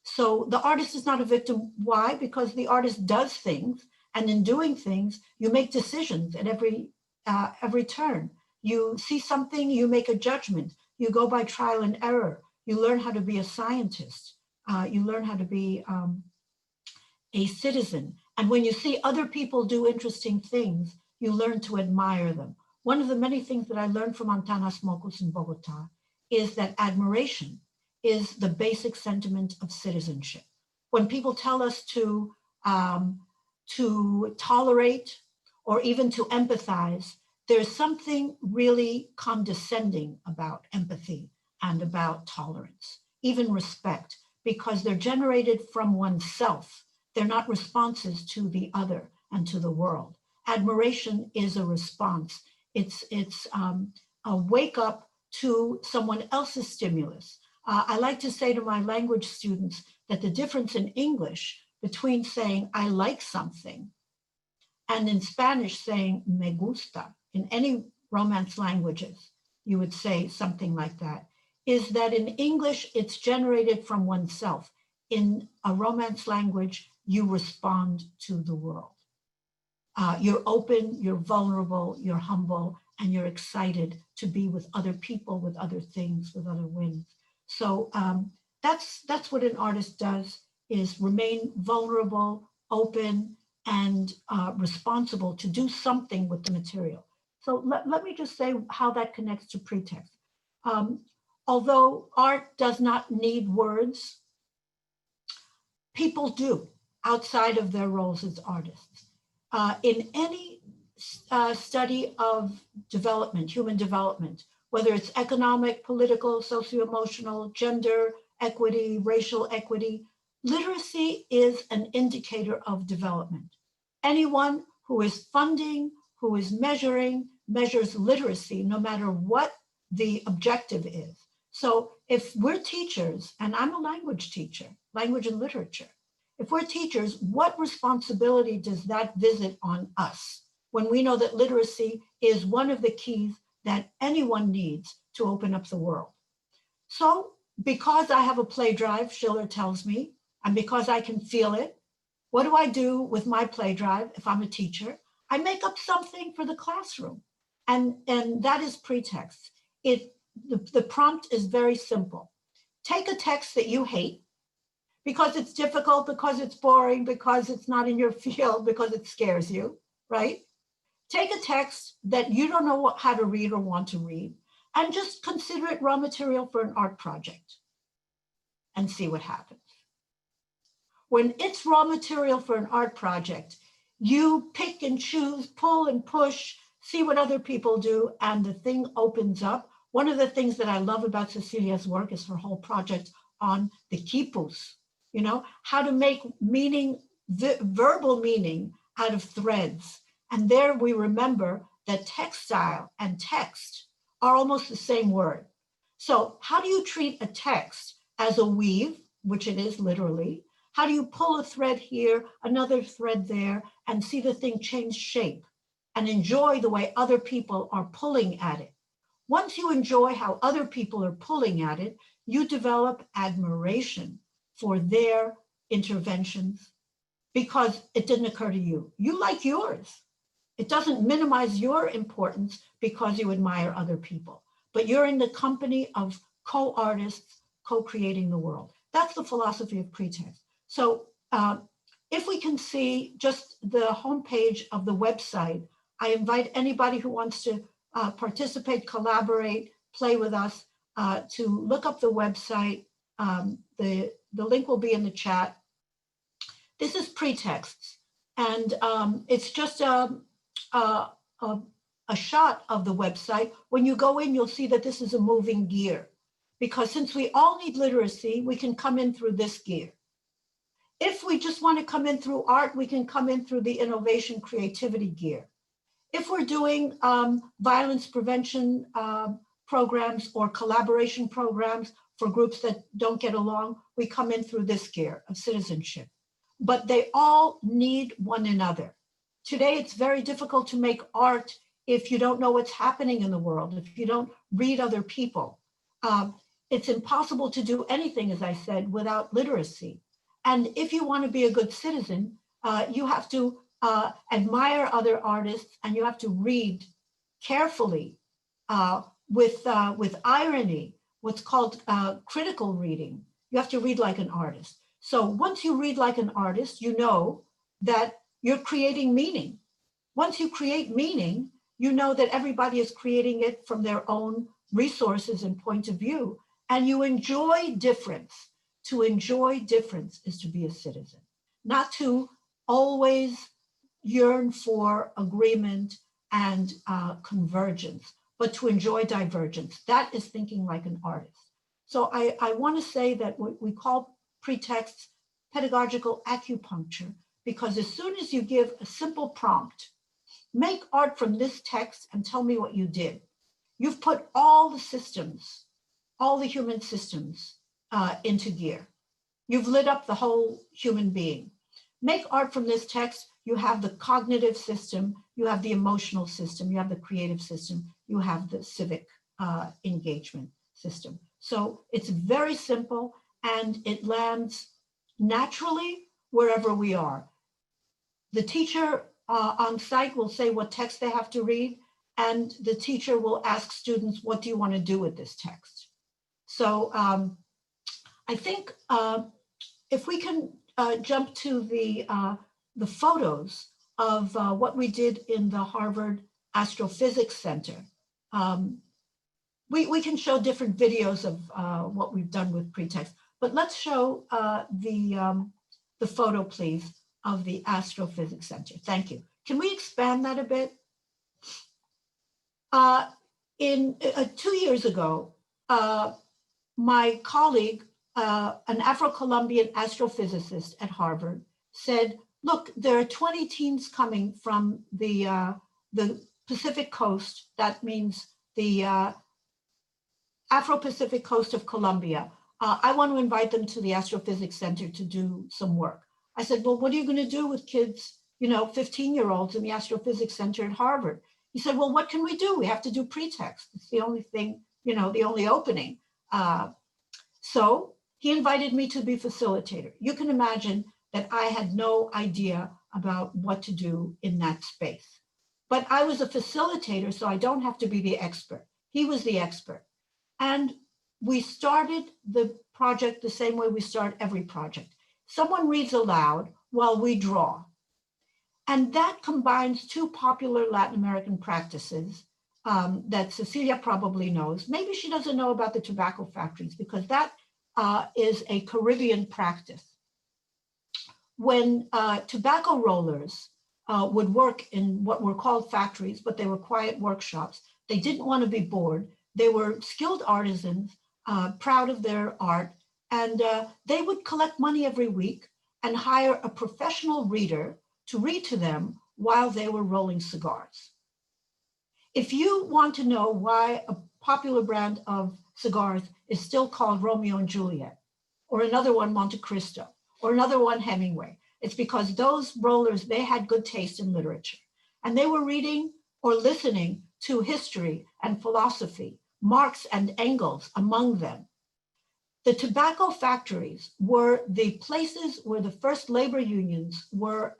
So the artist is not a victim. Why? Because the artist does things, and in doing things, you make decisions at every turn. You see something, you make a judgment. You go by trial and error. You learn how to be a scientist. You learn how to be a citizen. And when you see other people do interesting things, you learn to admire them. One of the many things that I learned from Antanas Mockus in Bogota is that admiration is the basic sentiment of citizenship. When people tell us to tolerate or even to empathize, there's something really condescending about empathy and about tolerance, even respect, because they're generated from oneself. They're not responses to the other and to the world. Admiration is a response. It's a wake up to someone else's stimulus. I like to say to my language students that the difference in English between saying I like something and in Spanish saying me gusta, in any Romance languages, you would say something like that, is that in English, it's generated from oneself. In a Romance language, you respond to the world. You're open, you're vulnerable, you're humble, and you're excited to be with other people, with other things, with other winds. So that's what an artist does, is remain vulnerable, open, and responsible to do something with the material. So let me just say how that connects to pretext. Although art does not need words, people do outside of their roles as artists. In any study of development, human development, whether it's economic, political, socio-emotional, gender equity, racial equity, literacy is an indicator of development. Anyone who is funding, who is measures literacy, no matter what the objective is. So if we're teachers, and I'm a language teacher, language and literature, if we're teachers, what responsibility does that visit on us when we know that literacy is one of the keys that anyone needs to open up the world? So because I have a play drive, Schiller tells me, and because I can feel it, what do I do with my play drive if I'm a teacher? I make up something for the classroom, and that is pretext. The prompt is very simple. Take a text that you hate, because it's difficult, because it's boring, because it's not in your field, because it scares you, right? Take a text that you don't know how to read or want to read, and just consider it raw material for an art project and see what happens. When it's raw material for an art project, you pick and choose, pull and push, see what other people do, and the thing opens up. One of the things that I love about Cecilia's work is her whole project on the quipus, you know, how to make meaning, verbal meaning out of threads. And there we remember that textile and text are almost the same word. So how do you treat a text as a weave, which it is literally? How do you pull a thread here, another thread there, and see the thing change shape and enjoy the way other people are pulling at it? Once you enjoy how other people are pulling at it, you develop admiration for their interventions because it didn't occur to you. You like yours. It doesn't minimize your importance because you admire other people, but you're in the company of co-artists, co-creating the world. That's the philosophy of pretext. So if we can see just the homepage of the website, I invite anybody who wants to participate, collaborate, play with us to look up the website. The link will be in the chat. This is Pretexts, and it's just a shot of the website. When you go in, you'll see that this is a moving gear, because since we all need literacy, we can come in through this gear. If we just want to come in through art, we can come in through the innovation creativity gear. If we're doing violence prevention programs or collaboration programs for groups that don't get along, we come in through this gear of citizenship. But they all need one another. Today, it's very difficult to make art if you don't know what's happening in the world, if you don't read other people. It's impossible to do anything, as I said, without literacy. And if you want to be a good citizen, you have to admire other artists, and you have to read carefully with irony, what's called critical reading. You have to read like an artist. So once you read like an artist, you know that you're creating meaning. Once you create meaning, you know that everybody is creating it from their own resources and point of view, and you enjoy difference. To enjoy difference is to be a citizen, not to always yearn for agreement and convergence, but to enjoy divergence. That is thinking like an artist. So I want to say that what we call pretexts pedagogical acupuncture, because as soon as you give a simple prompt, make art from this text and tell me what you did, you've put all the systems, all the human systems into gear. You've lit up the whole human being. Make art from this text, You have the cognitive system, you have the emotional system, you have the creative system, you have the civic engagement system. So it's very simple and it lands naturally wherever we are. The teacher on site will say what text they have to read, and the teacher will ask students, what do you want to do with this text? So I think if we can jump to the photos of what we did in the Harvard Astrophysics Center. We can show different videos of what we've done with Pretext, but let's show the photo, please, of the Astrophysics Center. Thank you. Can we expand that a bit? 2 years ago, my colleague, an Afro-Colombian astrophysicist at Harvard, said, look, there are 20 teams coming from the Pacific coast. That means the Afro-Pacific coast of Colombia. I want to invite them to the Astrophysics Center to do some work. I said, well, what are you going to do with kids, 15-year-olds in the Astrophysics Center at Harvard? He said, well, what can we do? We have to do Pretext. It's the only thing, the only opening. So he invited me to be facilitator. You can imagine that I had no idea about what to do in that space. But I was a facilitator, so I don't have to be the expert. He was the expert. And we started the project the same way we start every project. Someone reads aloud while we draw. And that combines two popular Latin American practices that Cecilia probably knows. Maybe she doesn't know about the tobacco factories, because that is a Caribbean practice. When tobacco rollers would work in what were called factories, but they were quiet workshops, they didn't want to be bored. They were skilled artisans, proud of their art, and they would collect money every week and hire a professional reader to read to them while they were rolling cigars. If you want to know why a popular brand of cigars is still called Romeo and Juliet, or another one Monte Cristo, or another one Hemingway, it's because those rollers, they had good taste in literature. And they were reading or listening to history and philosophy, Marx and Engels among them. The tobacco factories were the places where the first labor unions were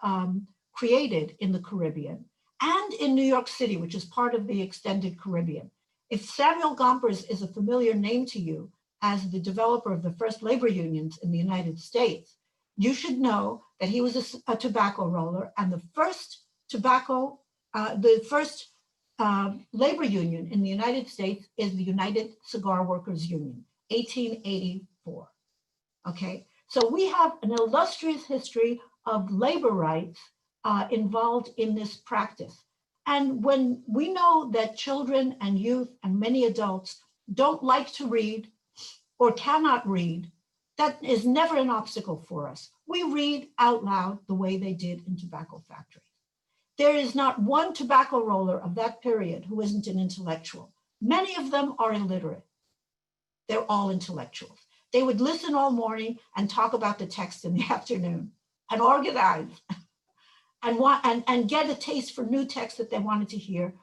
created in the Caribbean and in New York City, which is part of the extended Caribbean. If Samuel Gompers is a familiar name to you as the developer of the first labor unions in the United States, you should know that he was a tobacco roller, and the first labor union in the United States is the United Cigar Workers Union, 1884, okay? So we have an illustrious history of labor rights involved in this practice. And when we know that children and youth and many adults don't like to read or cannot read, that is never an obstacle for us. We read out loud the way they did in tobacco factories. There is not one tobacco roller of that period who isn't an intellectual. Many of them are illiterate. They're all intellectuals. They would listen all morning and talk about the text in the afternoon and organize and get a taste for new texts that they wanted to hear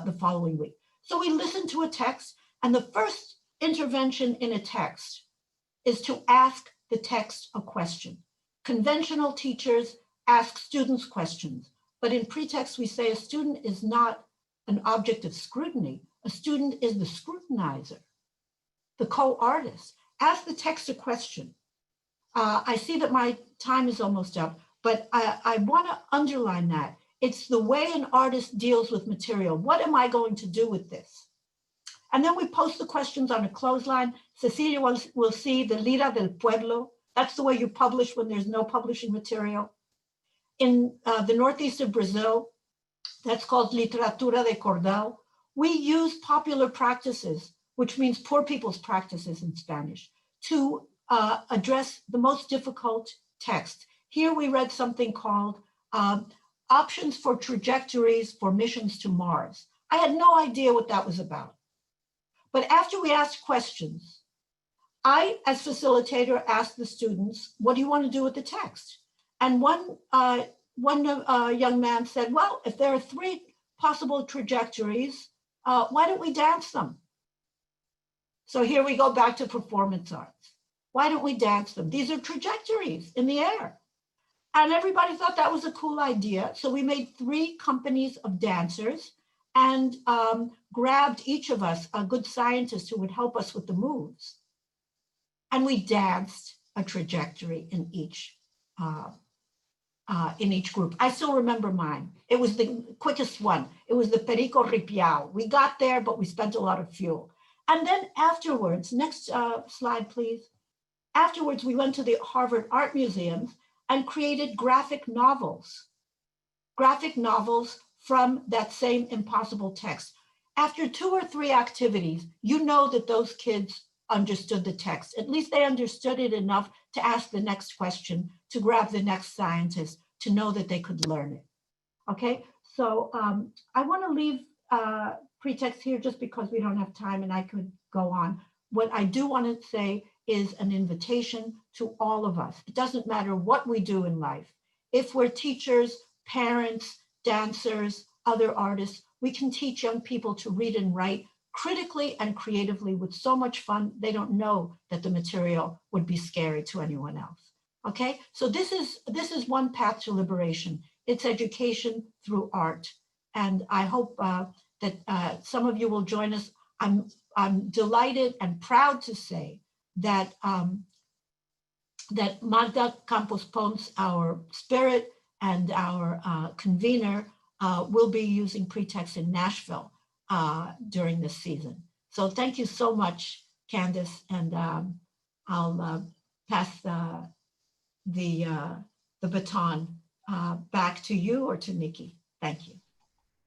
the following week. So we listen to a text, and the first intervention in a text is to ask the text a question. Conventional teachers ask students questions, but in Pretext we say a student is not an object of scrutiny. A student is the scrutinizer, the co-artist. Ask the text a question. I see that my time is almost up, but I want to underline that. It's the way an artist deals with material. What am I going to do with this? And then we post the questions on a clothesline. Cecilia will see the Lira del Pueblo. That's the way you publish when there's no publishing material. In the northeast of Brazil, that's called Literatura de Cordel. We use popular practices, which means poor people's practices in Spanish, to address the most difficult text. Here we read something called Options for Trajectories for Missions to Mars. I had no idea what that was about. But after we asked questions, I, as facilitator, asked the students, what do you want to do with the text? And one one young man said, well, if there are 3 possible trajectories, why don't we dance them? So here we go back to performance arts. Why don't we dance them? These are trajectories in the air. And everybody thought that was a cool idea. So we made 3 companies of dancers and grabbed each of us a good scientist who would help us with the moves. And we danced a trajectory in each group. I still remember mine. It was the quickest one. It was the Perico Ripiao. We got there, but we spent a lot of fuel. And then afterwards, next slide, please. Afterwards, we went to the Harvard Art Museum and created graphic novels from that same impossible text. After 2 or 3 activities, you know that those kids understood the text. At least they understood it enough to ask the next question, to grab the next scientist, to know that they could learn it. Okay, so I want to leave Pretext here just because we don't have time and I could go on. What I do want to say is an invitation to all of us. It doesn't matter what we do in life. If we're teachers, parents, dancers, other artists, we can teach young people to read and write critically and creatively with so much fun, they don't know that the material would be scary to anyone else. Okay, so this is one path to liberation. It's education through art. And I hope that some of you will join us. I'm delighted and proud to say that that Magda Campos Pons, our spirit and our convener, will be using Pretext in Nashville during this season. So thank you so much, Candice, and I'll pass the baton back to you or to Nikki. Thank you.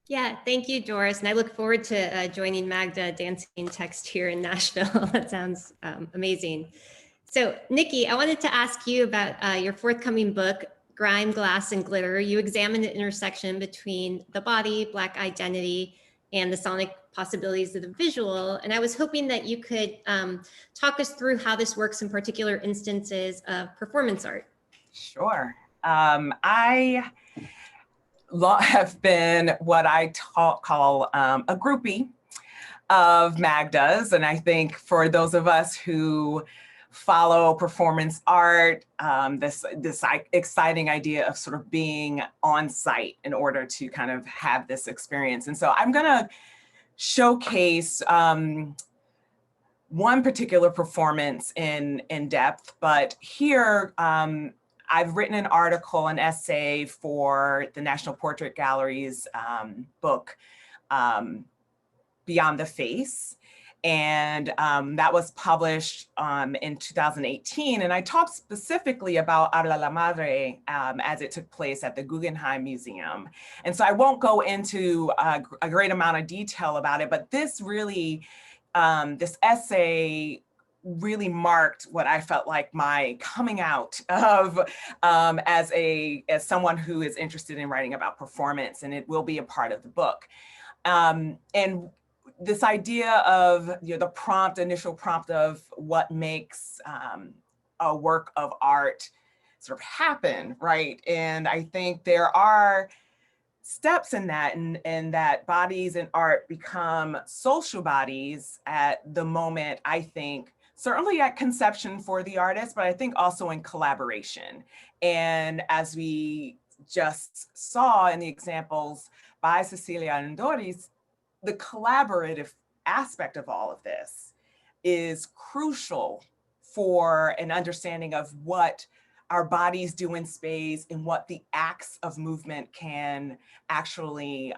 Yeah, thank you, Doris. And I look forward to joining Magda dancing text here in Nashville. That sounds amazing. So Nikki, I wanted to ask you about your forthcoming book, Grime, Glass, and Glitter. You examine the intersection between the body, Black identity, and the sonic possibilities of the visual. And I was hoping that you could talk us through how this works in particular instances of performance art. Sure. I have been what I call a groupie of Magda's. And I think for those of us who follow performance art, this exciting idea of sort of being on site in order to kind of have this experience. And so I'm gonna showcase one particular performance in depth, but here I've written an article, an essay for the National Portrait Gallery's book, Beyond the Face. And that was published in 2018. And I talked specifically about Habla la Madre as it took place at the Guggenheim Museum. And so I won't go into a great amount of detail about it, but this really, this essay really marked what I felt like my coming out of as someone who is interested in writing about performance, and it will be a part of the book. And this idea of the initial prompt of what makes a work of art sort of happen, right? And I think there are steps in that, and that bodies in art become social bodies at the moment, I think, certainly at conception for the artist, but I think also in collaboration. And as we just saw in the examples by Cecilia and Doris, the collaborative aspect of all of this is crucial for an understanding of what our bodies do in space and what the acts of movement can actually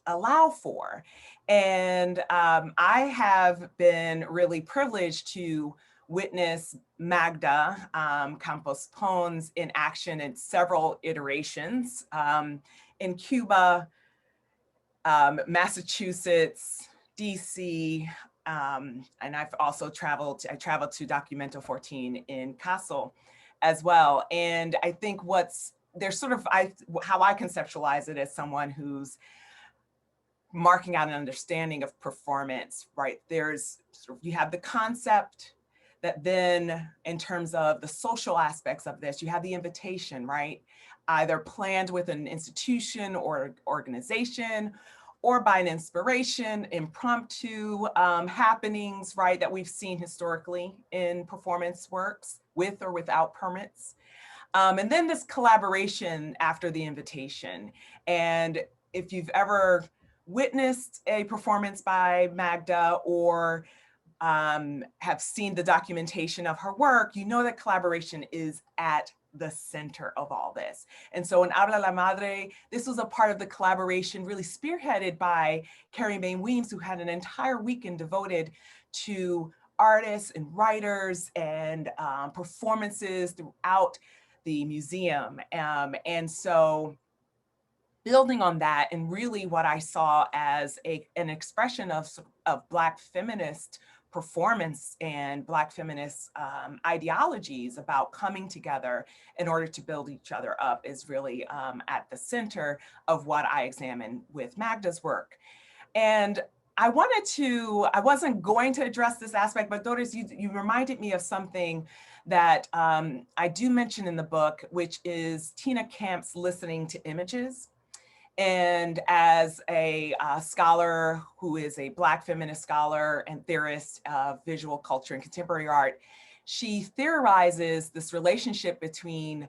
allow for. And I have been really privileged to witness Magda Campos Pons in action in several iterations in Cuba, Massachusetts, DC, and I've also traveled to Documento 14 in Kassel as well. And I think how I conceptualize it as someone who's marking out an understanding of performance, right? You have the concept that then in terms of the social aspects of this, you have the invitation, right? either planned with an institution or organization, or by an inspiration, impromptu happenings, right, that we've seen historically in performance works with or without permits. And then this collaboration after the invitation. And if you've ever witnessed a performance by Magda or have seen the documentation of her work, you know that collaboration is at the center of all this. And so in Habla la Madre, this was a part of the collaboration really spearheaded by Carrie Mae Weems, who had an entire weekend devoted to artists and writers and performances throughout the museum. And so building on that, and really what I saw as an expression of Black feminist performance and Black feminist ideologies about coming together in order to build each other up is really at the center of what I examine with Magda's work. And I wasn't going to address this aspect, but Doris, you reminded me of something that I do mention in the book, which is Tina Camp's Listening to Images. And as a scholar who is a Black feminist scholar and theorist of visual culture and contemporary art, she theorizes this relationship between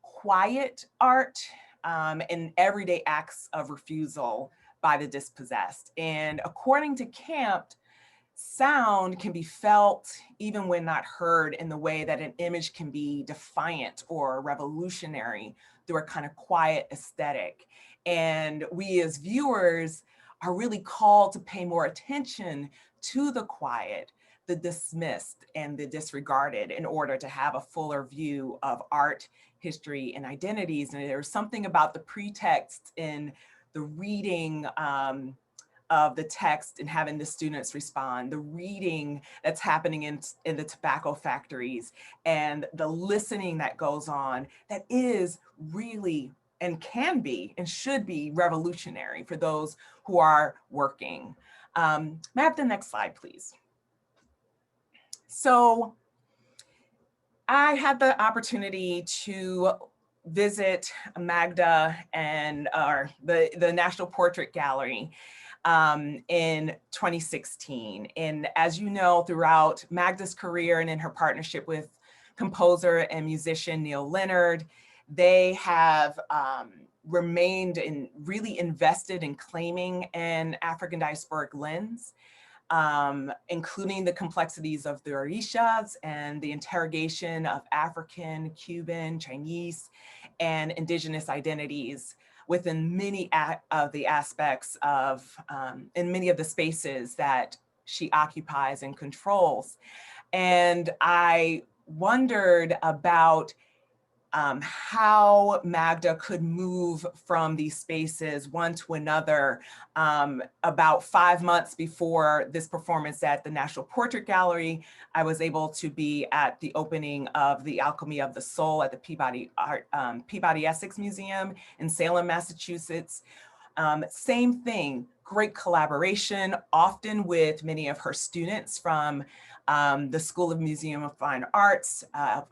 quiet art and everyday acts of refusal by the dispossessed. And according to Camp, sound can be felt even when not heard in the way that an image can be defiant or revolutionary through a kind of quiet aesthetic. And we as viewers are really called to pay more attention to the quiet, the dismissed, and the disregarded in order to have a fuller view of art, history, and identities. And there's something about the pretext in the reading of the text and having the students respond, the reading that's happening in the tobacco factories, and the listening that goes on that is really and can be and should be revolutionary for those who are working. May I have the next slide, please? So I had the opportunity to visit Magda and the National Portrait Gallery in 2016. And as you know, throughout Magda's career and in her partnership with composer and musician Neil Leonard, they have remained and really invested in claiming an African diasporic lens, including the complexities of the orishas and the interrogation of African, Cuban, Chinese, and indigenous identities within many of the aspects of, in many of the spaces that she occupies and controls. And I wondered about how Magda could move from these spaces one to another. About 5 months before this performance at the National Portrait Gallery, I was able to be at the opening of the Alchemy of the Soul at the Peabody Essex Museum in Salem, Massachusetts. Same thing, great collaboration, often with many of her students from the School of Museum of Fine Arts,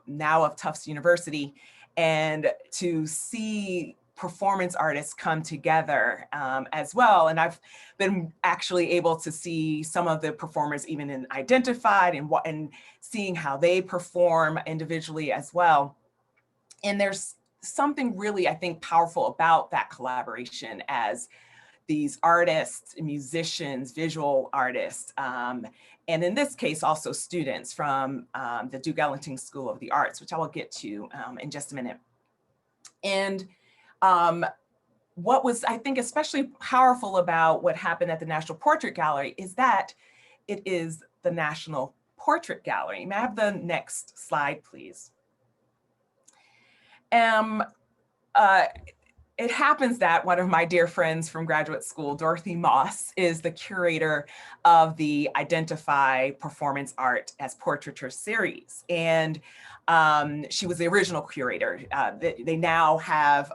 now of Tufts University, and to see performance artists come together as well. And I've been actually able to see some of the performers even in Identified and seeing how they perform individually as well. And there's something really, I think, powerful about that collaboration as these artists, musicians, visual artists, and in this case, also students from the Duke Ellington School of the Arts, which I will get to in just a minute. And what was, I think, especially powerful about what happened at the National Portrait Gallery is that it is the National Portrait Gallery. May I have the next slide, please? It happens that one of my dear friends from graduate school, Dorothy Moss, is the curator of the Identify Performance Art as Portraiture series. And she was the original curator. They now have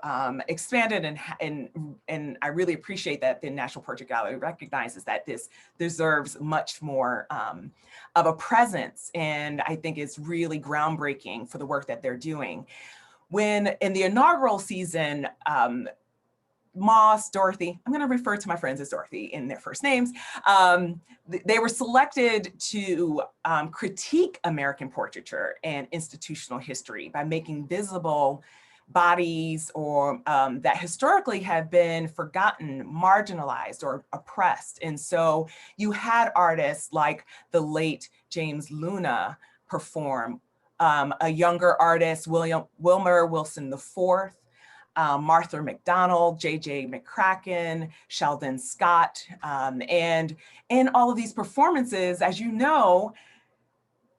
expanded, and I really appreciate that the National Portrait Gallery recognizes that this deserves much more of a presence. And I think it's really groundbreaking for the work that they're doing. when in the inaugural season, Moss, Dorothy, I'm going to refer to my friends as Dorothy in their first names. They were selected to critique American portraiture and institutional history by making visible bodies or that historically have been forgotten, marginalized, or oppressed. And so you had artists like the late James Luna perform, a younger artist, Wilmer Wilson IV, Martha McDonald, J.J. McCracken, Sheldon Scott, and in all of these performances, as you know,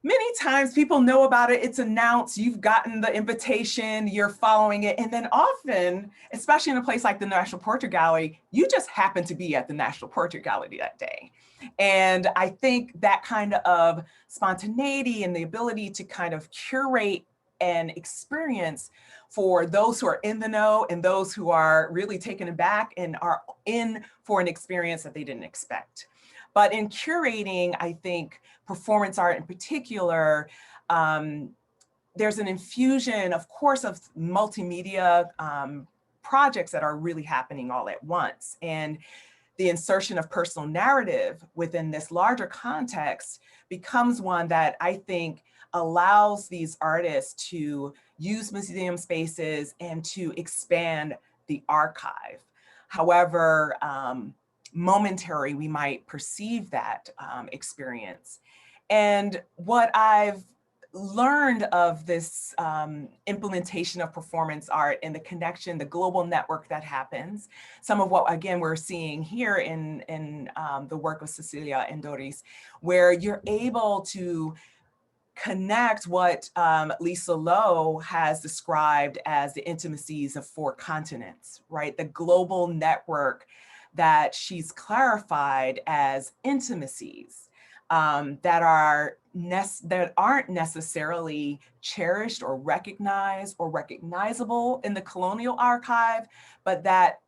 many times people know about it, it's announced, you've gotten the invitation, you're following it, and then often, especially in a place like the National Portrait Gallery, you just happen to be at the National Portrait Gallery that day. And I think that kind of spontaneity and the ability to kind of curate an experience for those who are in the know and those who are really taken aback and are in for an experience that they didn't expect. But in curating, I think, performance art in particular, there's an infusion, of course, of multimedia projects that are really happening all at once. And the insertion of personal narrative within this larger context becomes one that I think allows these artists to use museum spaces and to expand the archive. However momentary we might perceive that experience. And what I've learned of this implementation of performance art and the connection, the global network that happens, some of what, again, we're seeing here in the work of Cecilia and Doris, where you're able to connect what Lisa Lowe has described as the intimacies of 4 continents, right? The global network that she's clarified as intimacies that aren't necessarily cherished or recognized or recognizable in the colonial archive, but that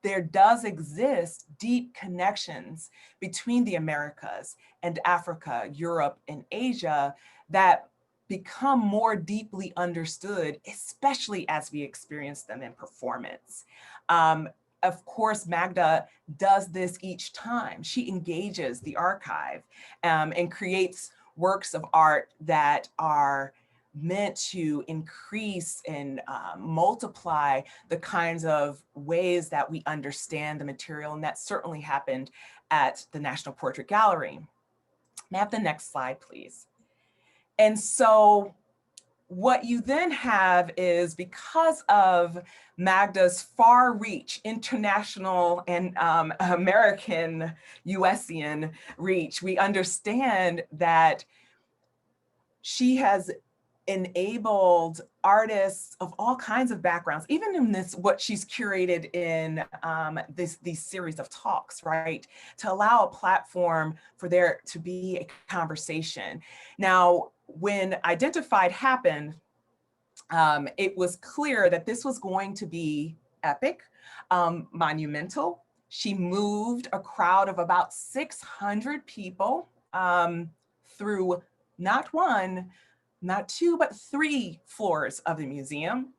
there does exist deep connections between the Americas and Africa, Europe, and Asia that become more deeply understood, especially as we experience them in performance. Of course, Magda does this each time. She engages the archive and creates works of art that are meant to increase and multiply the kinds of ways that we understand the material, and that certainly happened at the National Portrait Gallery. May I have the next slide, please? And so what you then have is, because of Magda's far reach, international and American, USian reach, we understand that she has enabled artists of all kinds of backgrounds, even in this, what she's curated in these series of talks, right? To allow a platform for there to be a conversation. Now, when Identified happened, it was clear that this was going to be epic, monumental. She moved a crowd of about 600 people through not 1, not 2, but 3 floors of the museum.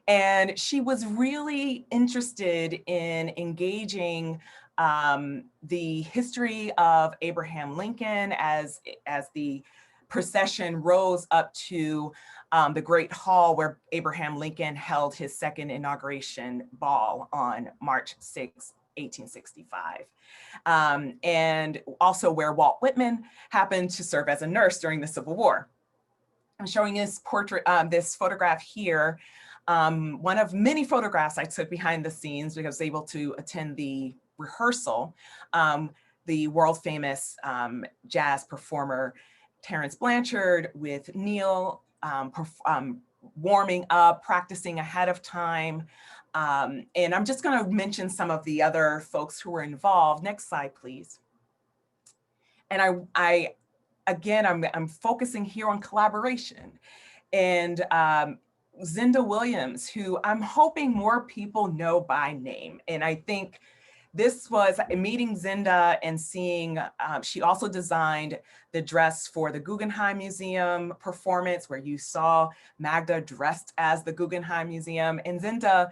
And she was really interested in engaging the history of Abraham Lincoln as the procession rose up to the Great Hall where Abraham Lincoln held his 2nd inauguration ball on March 6, 1865. And also where Walt Whitman happened to serve as a nurse during the Civil War. I'm showing this portrait, this photograph here, one of many photographs I took behind the scenes because I was able to attend the rehearsal. The world famous jazz performer Terence Blanchard with Neil warming up, practicing ahead of time. And I'm just going to mention some of the other folks who were involved. Next slide, please. And I'm focusing here on collaboration. And Zinda Williams, who I'm hoping more people know by name. And I think this was meeting Zinda and seeing, she also designed the dress for the Guggenheim Museum performance, where you saw Magda dressed as the Guggenheim Museum. And Zinda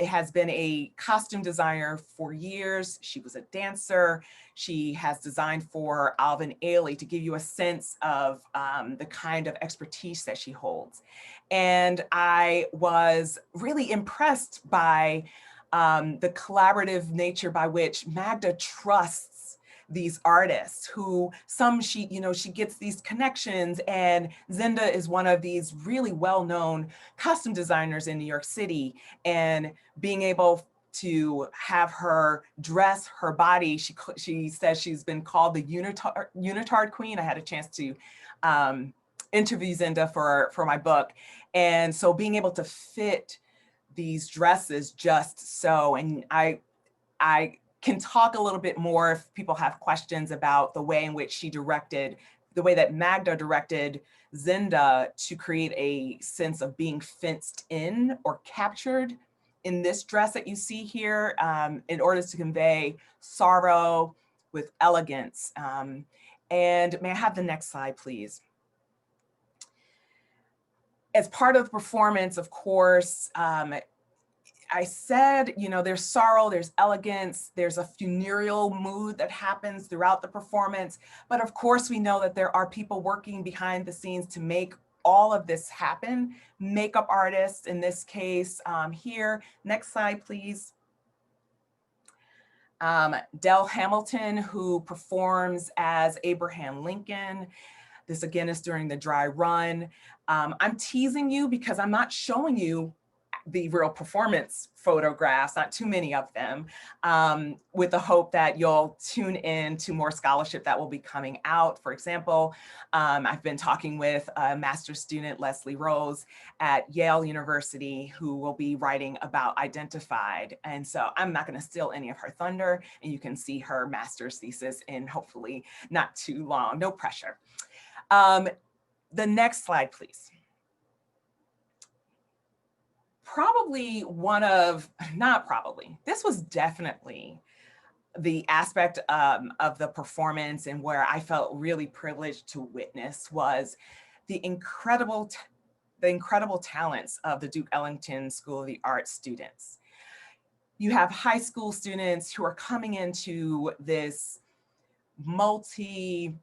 has been a costume designer for years. She was a dancer. She has designed for Alvin Ailey, to give you a sense of the kind of expertise that she holds. And I was really impressed by the collaborative nature by which Magda trusts these artists who she gets these connections, and Zinda is one of these really well-known costume designers in New York City, and being able to have her dress her body, she says she's been called the unitard queen. I had a chance to interview Zinda for my book, and so being able to fit these dresses just so, and I can talk a little bit more if people have questions about the way in which she directed, the way that Magda directed Zinda to create a sense of being fenced in or captured in this dress that you see here, in order to convey sorrow with elegance. And may I have the next slide, please? As part of the performance, of course, I said, there's sorrow, there's elegance, there's a funereal mood that happens throughout the performance. But of course, we know that there are people working behind the scenes to make all of this happen. Makeup artists, in this case, here. Next slide, please. Del Hamilton, who performs as Abraham Lincoln. This again is during the dry run. I'm teasing you because I'm not showing you the real performance photographs, not too many of them, with the hope that you'll tune in to more scholarship that will be coming out. For example, I've been talking with a master's student, Leslie Rose, at Yale University, who will be writing about Identified. And so I'm not going to steal any of her thunder, and you can see her master's thesis in hopefully not too long, no pressure. The next slide, please. Probably this was definitely the aspect of the performance, and where I felt really privileged to witness, was the incredible talents of the Duke Ellington School of the Arts students. You have high school students who are coming into this multi-floor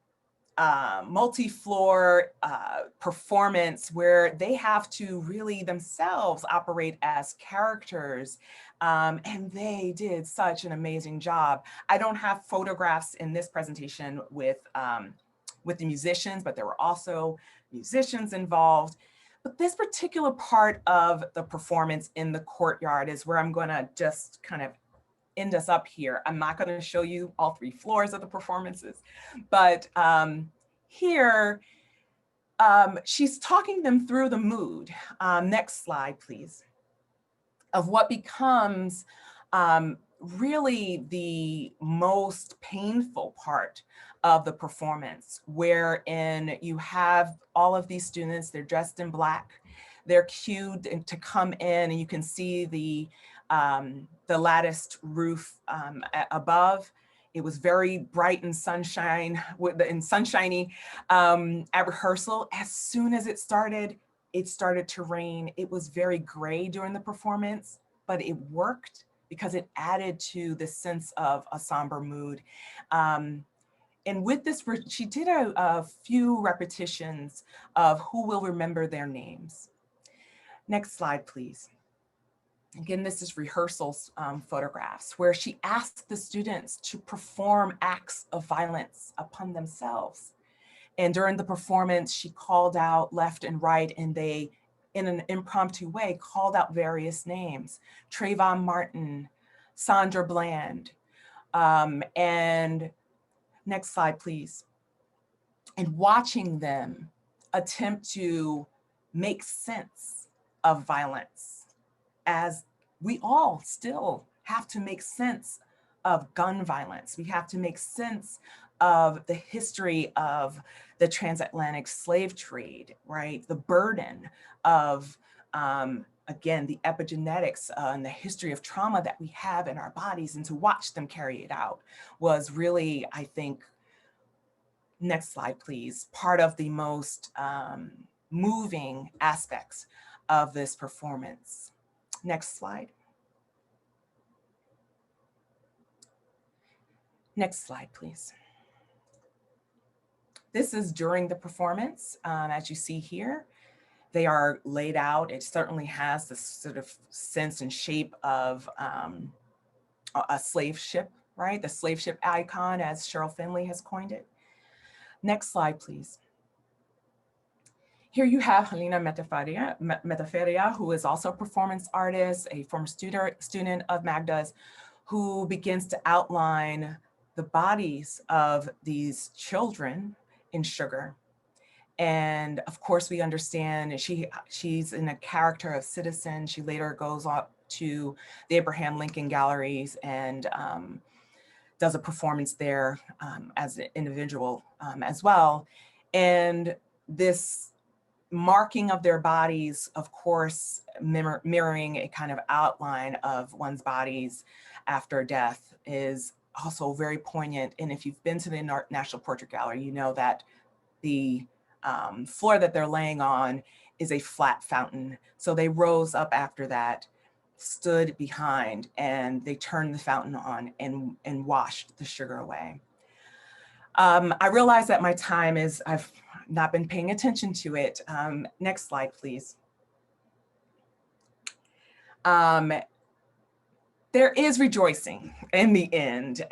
performance where they have to really themselves operate as characters. And they did such an amazing job. I don't have photographs in this presentation with the musicians, but there were also musicians involved. But this particular part of the performance in the courtyard is where I'm gonna just kind of end us up here. I'm not going to show you all 3 floors of the performances, but here she's talking them through the mood. Next slide, please. Of what becomes really the most painful part of the performance, wherein you have all of these students, they're dressed in black, they're cued to come in, and you can see the latticed roof above. It was very bright and sunshiny at rehearsal. As soon as it started to rain. It was very gray during the performance, but it worked because it added to the sense of a somber mood. And with this, she did a few repetitions of Who Will Remember Their Names. Next slide, please. Again, this is rehearsals photographs where she asked the students to perform acts of violence upon themselves. And during the performance, she called out left and right, and they, in an impromptu way, called out various names: Trayvon Martin, Sandra Bland, and next slide, please. And watching them attempt to make sense of violence, as we all still have to make sense of gun violence. We have to make sense of the history of the transatlantic slave trade, right? The burden of again, the epigenetics and the history of trauma that we have in our bodies, and to watch them carry it out was really, I think, next slide, please, part of the most moving aspects of this performance. Next slide. Next slide, please. This is during the performance, as you see here. They are laid out. It certainly has this sort of sense and shape of a slave ship, right? The slave ship icon, as Cheryl Finley has coined it. Next slide, please. Here you have Helena Metaferia, who is also a performance artist, a former student of Magda's, who begins to outline the bodies of these children in sugar. And of course, we understand she's in a character of citizen. She later goes up to the Abraham Lincoln Galleries and does a performance there as an individual as well. And this marking of their bodies, of course, mirroring a kind of outline of one's bodies after death, is also very poignant. And if you've been to the National Portrait Gallery, you know that the floor that they're laying on is a flat fountain. So they rose up after that, stood behind, and they turned the fountain on and washed the sugar away. I realize that my time is, I've not been paying attention to it. Next slide, please. There is rejoicing in the end,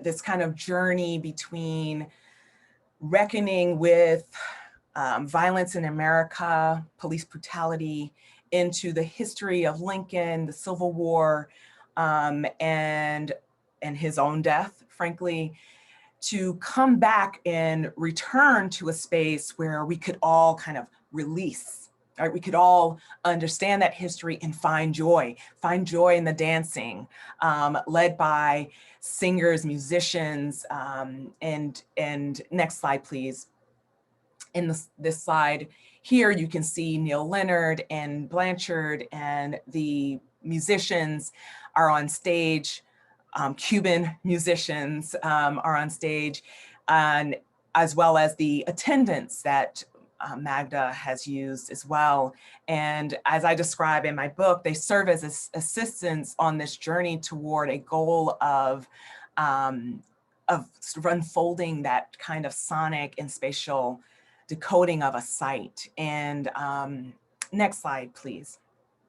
this kind of journey between reckoning with violence in America, police brutality, into the history of Lincoln, the Civil War, and his own death, frankly, to come back and return to a space where we could all kind of release, right? We could all understand that history and find joy in the dancing, led by singers, musicians, and next slide, please. In this slide here, you can see Neil Leonard and Blanchard, and the musicians are on stage. Cuban musicians are on stage, and as well as the attendants that Magda has used as well. And as I describe in my book, they serve as assistants on this journey toward a goal of sort of unfolding that kind of sonic and spatial decoding of a site. And next slide, please.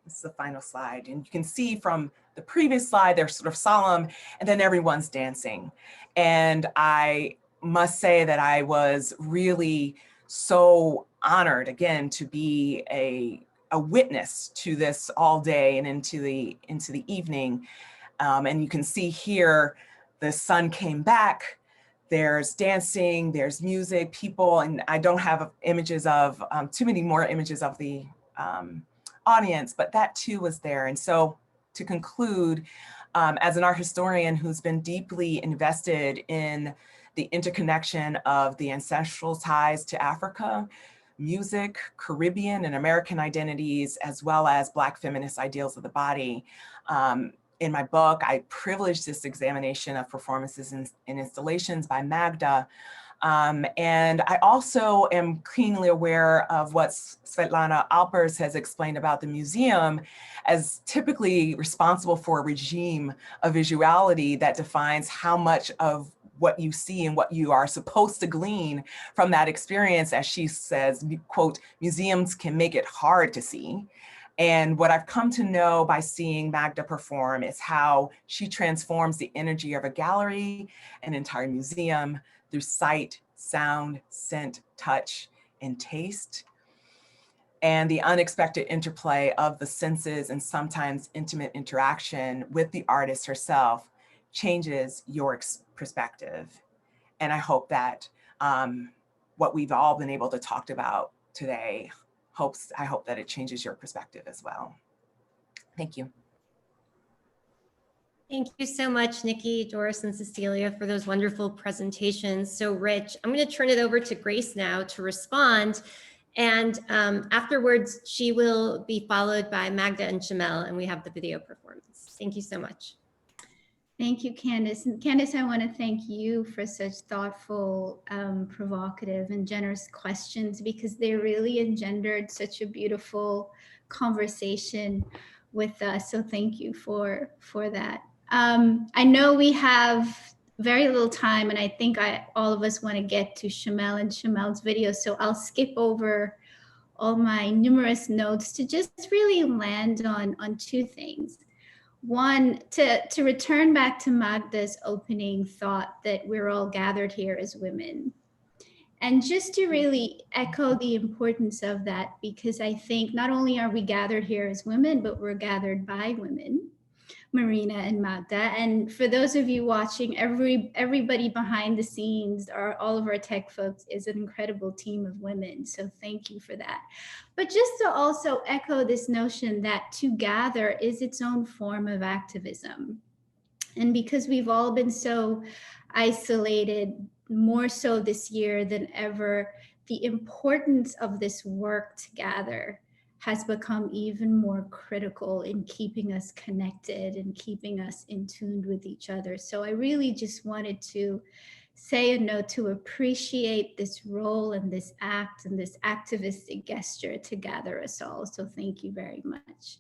This is the final slide. And you can see from the previous slide, they're sort of solemn, and then everyone's dancing. And I must say that I was really so honored, again, to be a witness to this all day and into the evening. And you can see here, the sun came back, there's dancing, there's music, people, and I don't have images of, too many more images of the audience, but that too was there. And so to conclude, as an art historian who's been deeply invested in the interconnection of the ancestral ties to Africa, music, Caribbean and American identities, as well as Black feminist ideals of the body, in my book, I privileged this examination of performances and installations by Magda. And I also am keenly aware of what Svetlana Alpers has explained about the museum as typically responsible for a regime of visuality that defines how much of what you see and what you are supposed to glean from that experience. As she says, quote, museums can make it hard to see. And what I've come to know by seeing Magda perform is how she transforms the energy of a gallery, an entire museum, through sight, sound, scent, touch, and taste. And the unexpected interplay of the senses and sometimes intimate interaction with the artist herself changes your perspective. And I hope that what we've all been able to talk about today, I hope that it changes your perspective as well. Thank you. Thank you so much, Nikki, Doris, and Cecilia, for those wonderful presentations. So rich. I'm going to turn it over to Grace now to respond. And afterwards, she will be followed by Magda and Shamell, and we have the video performance. Thank you so much. Thank you, Candice. And Candice, I want to thank you for such thoughtful, provocative, and generous questions, because they really engendered such a beautiful conversation with us. So thank you for that. I know we have very little time, and I think all of us want to get to Shamell and Shamell's video. So I'll skip over all my numerous notes to just really land on two things. One, to return back to Magda's opening thought that we're all gathered here as women. And just to really echo the importance of that, because I think not only are we gathered here as women, but we're gathered by women, Marina and Magda. And for those of you watching, everybody behind the scenes, all of our tech folks, is an incredible team of women. So thank you for that. But just to also echo this notion that to gather is its own form of activism. And because we've all been so isolated, more so this year than ever, the importance of this work to gather has become even more critical in keeping us connected and keeping us in tune with each other. So I really just wanted to say a note to appreciate this role and this act and this activistic gesture to gather us all. So thank you very much.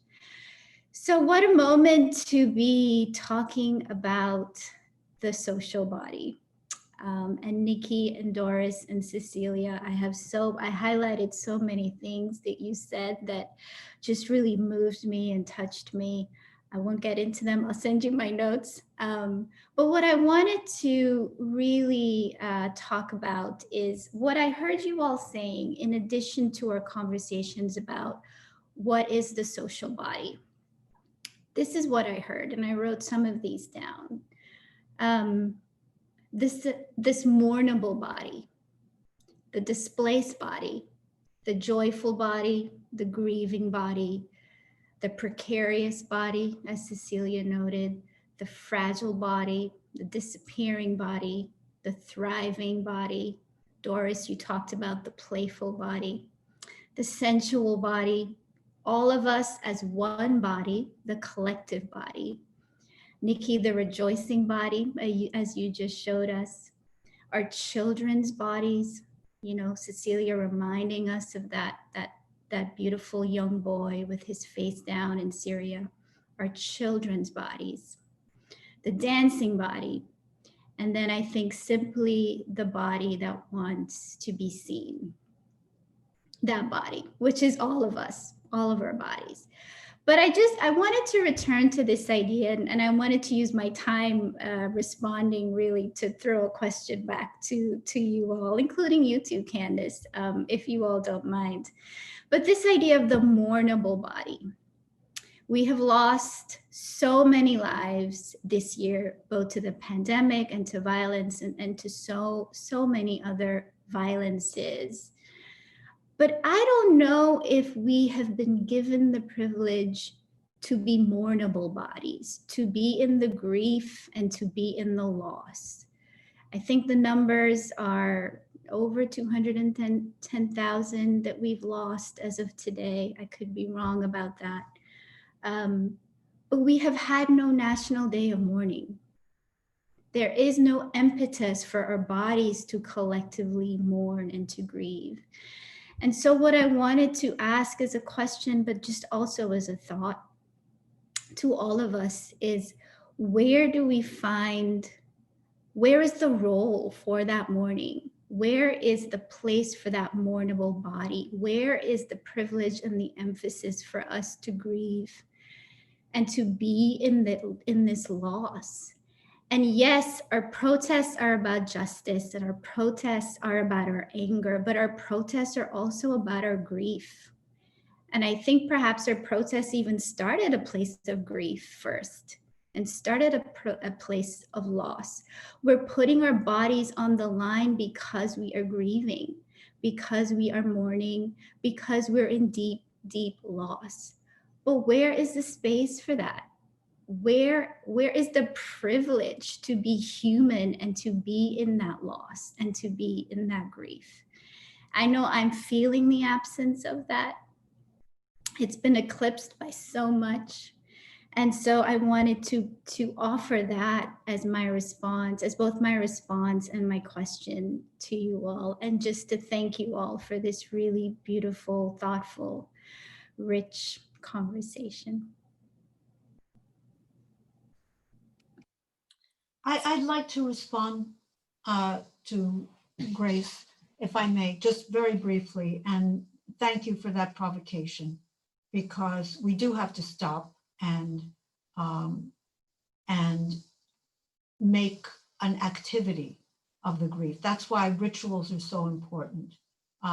So what a moment to be talking about the social body. And Nikki and Doris and Cecilia, I highlighted so many things that you said that just really moved me and touched me. I won't get into them. I'll send you my notes. But what I wanted to really talk about is what I heard you all saying, in addition to our conversations about what is the social body. This is what I heard, and I wrote some of these down. This mournable body, the displaced body, the joyful body, the grieving body, the precarious body, as Cecilia noted, the fragile body, the disappearing body, the thriving body. Doris, you talked about the playful body, the sensual body, all of us as one body, the collective body. Nikki, the rejoicing body, as you just showed us, our children's bodies, you know, Cecilia reminding us of that beautiful young boy with his face down in Syria, our children's bodies, the dancing body, and then I think simply the body that wants to be seen, that body, which is all of us, all of our bodies. But I wanted to return to this idea, and I wanted to use my time responding really to throw a question back to you all, including you too, Candice, if you all don't mind. But this idea of the mournable body. We have lost so many lives this year, both to the pandemic and to violence and to so many other violences. But I don't know if we have been given the privilege to be mournable bodies, to be in the grief and to be in the loss. I think the numbers are over 210,000 that we've lost as of today. I could be wrong about that. But we have had no National Day of Mourning. There is no impetus for our bodies to collectively mourn and to grieve. And so what I wanted to ask as a question, but just also as a thought to all of us is, where is the role for that mourning? Where is the place for that mournable body? Where is the privilege and the emphasis for us to grieve and to be in this loss? And yes, our protests are about justice and our protests are about our anger, but our protests are also about our grief. And I think perhaps our protests even started a place of grief first and started a place of loss. We're putting our bodies on the line because we are grieving, because we are mourning, because we're in deep, deep loss. But where is the space for that? Where is the privilege to be human and to be in that loss and to be in that grief? I know I'm feeling the absence of that. It's been eclipsed by so much. And so I wanted to offer that as my response, as both my response and my question to you all, and just to thank you all for this really beautiful, thoughtful, rich conversation. I'd like to respond to Grace, if I may, just very briefly, and thank you for that provocation, because we do have to stop and make an activity of the grief. That's why rituals are so important.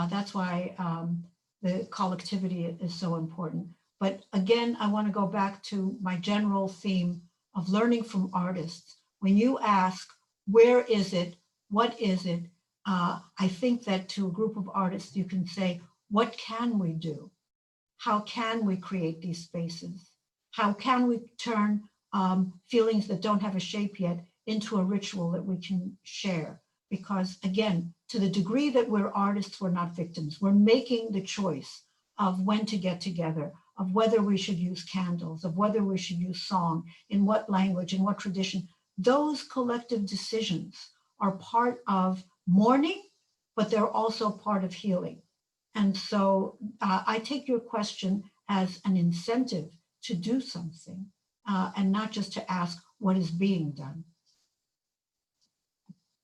That's why the collectivity is so important. But again, I want to go back to my general theme of learning from artists. When you ask, where is it? What is it? I think that to a group of artists, you can say, what can we do? How can we create these spaces? How can we turn feelings that don't have a shape yet into a ritual that we can share? Because again, to the degree that we're artists, we're not victims. We're making the choice of when to get together, of whether we should use candles, of whether we should use song, in what language, in what tradition. Those collective decisions are part of mourning, but they're also part of healing. And so I take your question as an incentive to do something and not just to ask what is being done.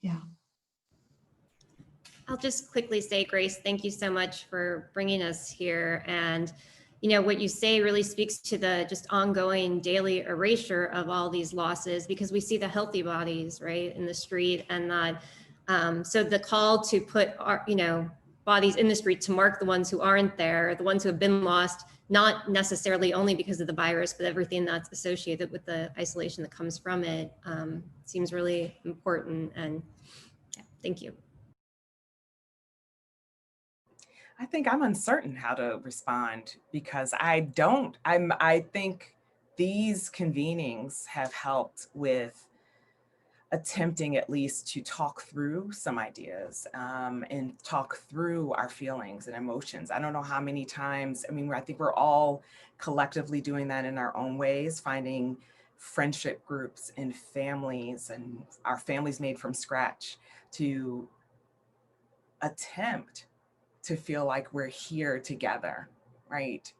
Yeah. I'll just quickly say, Grace, thank you so much for bringing us here. And, you know, what you say really speaks to the just ongoing daily erasure of all these losses, because we see the healthy bodies, right, in the street. And that, so the call to put our, you know, bodies in the street to mark the ones who aren't there, the ones who have been lost, not necessarily only because of the virus, but everything that's associated with the isolation that comes from it, seems really important. And yeah, thank you. I think I'm uncertain how to respond, because I think these convenings have helped with attempting at least to talk through some ideas and talk through our feelings and emotions. I don't know how many times, I mean, I think we're all collectively doing that in our own ways, finding friendship groups and families, and our families made from scratch, to attempt to feel like we're here together, right?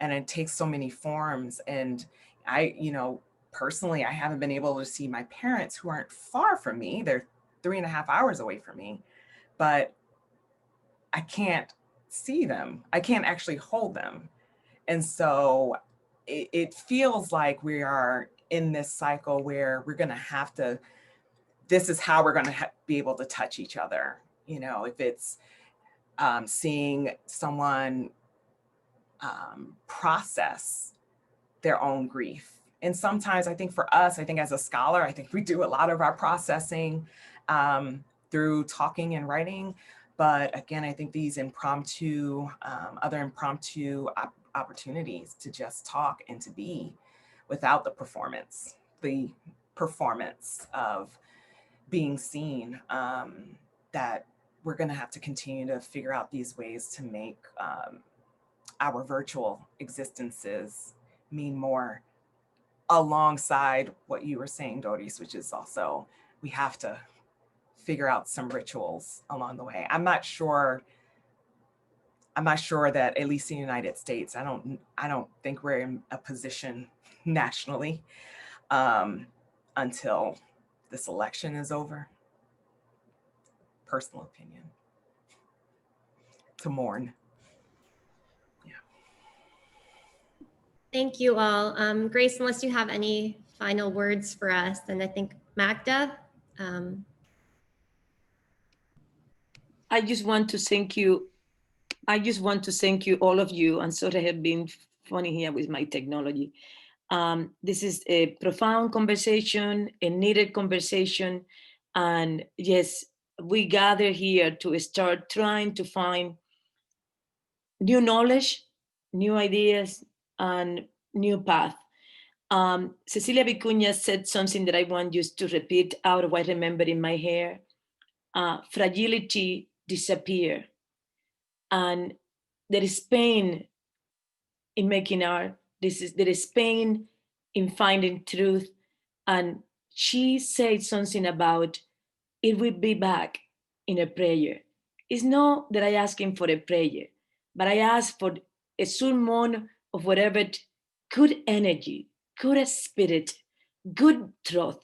And it takes so many forms. And I, you know, personally, I haven't been able to see my parents, who aren't far from me. They're 3.5 hours away from me, but I can't see them. I can't actually hold them. And so it feels like we are in this cycle where we're gonna have to, this is how we're gonna be able to touch each other. You know, if it's seeing someone process their own grief. And sometimes I think for us, I think as a scholar, I think we do a lot of our processing through talking and writing. But again, I think these impromptu, other impromptu opportunities to just talk and to be without the performance of being seen, that we're going to have to continue to figure out these ways to make our virtual existences mean more, alongside what you were saying, Doris, which is also, we have to figure out some rituals along the way. I'm not sure that, at least in the United States, I don't think we're in a position nationally until this election is over. Personal opinion. To mourn. Yeah. Thank you all. Grace, unless you have any final words for us, then I think Magda. I just want to thank you. I just want to thank you, all of you. I'm sorry I have been funny here with my technology. This is a profound conversation, a needed conversation. And yes, we gather here to start trying to find new knowledge, new ideas, and new path. Cecilia Vicuña said something that I want you to repeat out of what I remember in my hair. Fragility disappear. And there is pain in making art. There is pain in finding truth. And she said something about it will be back in a prayer. It's not that I asking for a prayer, but I ask for a sermon of whatever good energy, good spirit, good truth,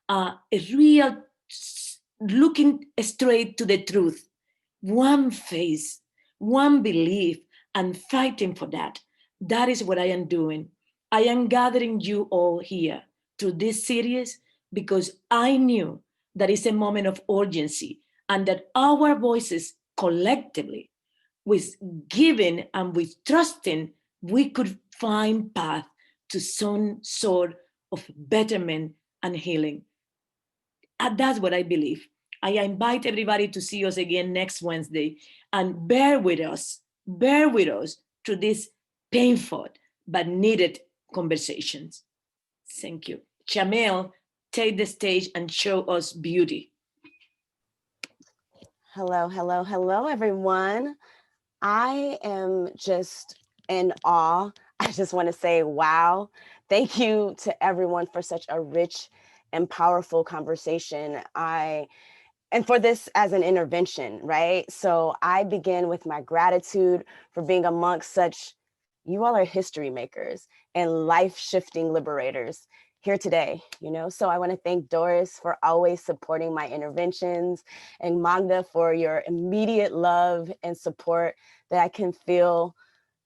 a real looking straight to the truth, one face, one belief, and fighting for that. That is what I am doing. I am gathering you all here through this series because I knew that it's a moment of urgency and that our voices collectively, with giving and with trusting, we could find path to some sort of betterment and healing. And that's what I believe. I invite everybody to see us again next Wednesday and bear with us through these painful but needed conversations. Thank you. Shamell, take the stage and show us beauty. Hello, hello, hello, everyone. I am just in awe. I just want to say, wow. Thank you to everyone for such a rich and powerful conversation. And for this as an intervention, right? So I begin with my gratitude for being amongst such, you all are history makers and life-shifting liberators here today, you know? So I want to thank Doris for always supporting my interventions, and Magda for your immediate love and support that I can feel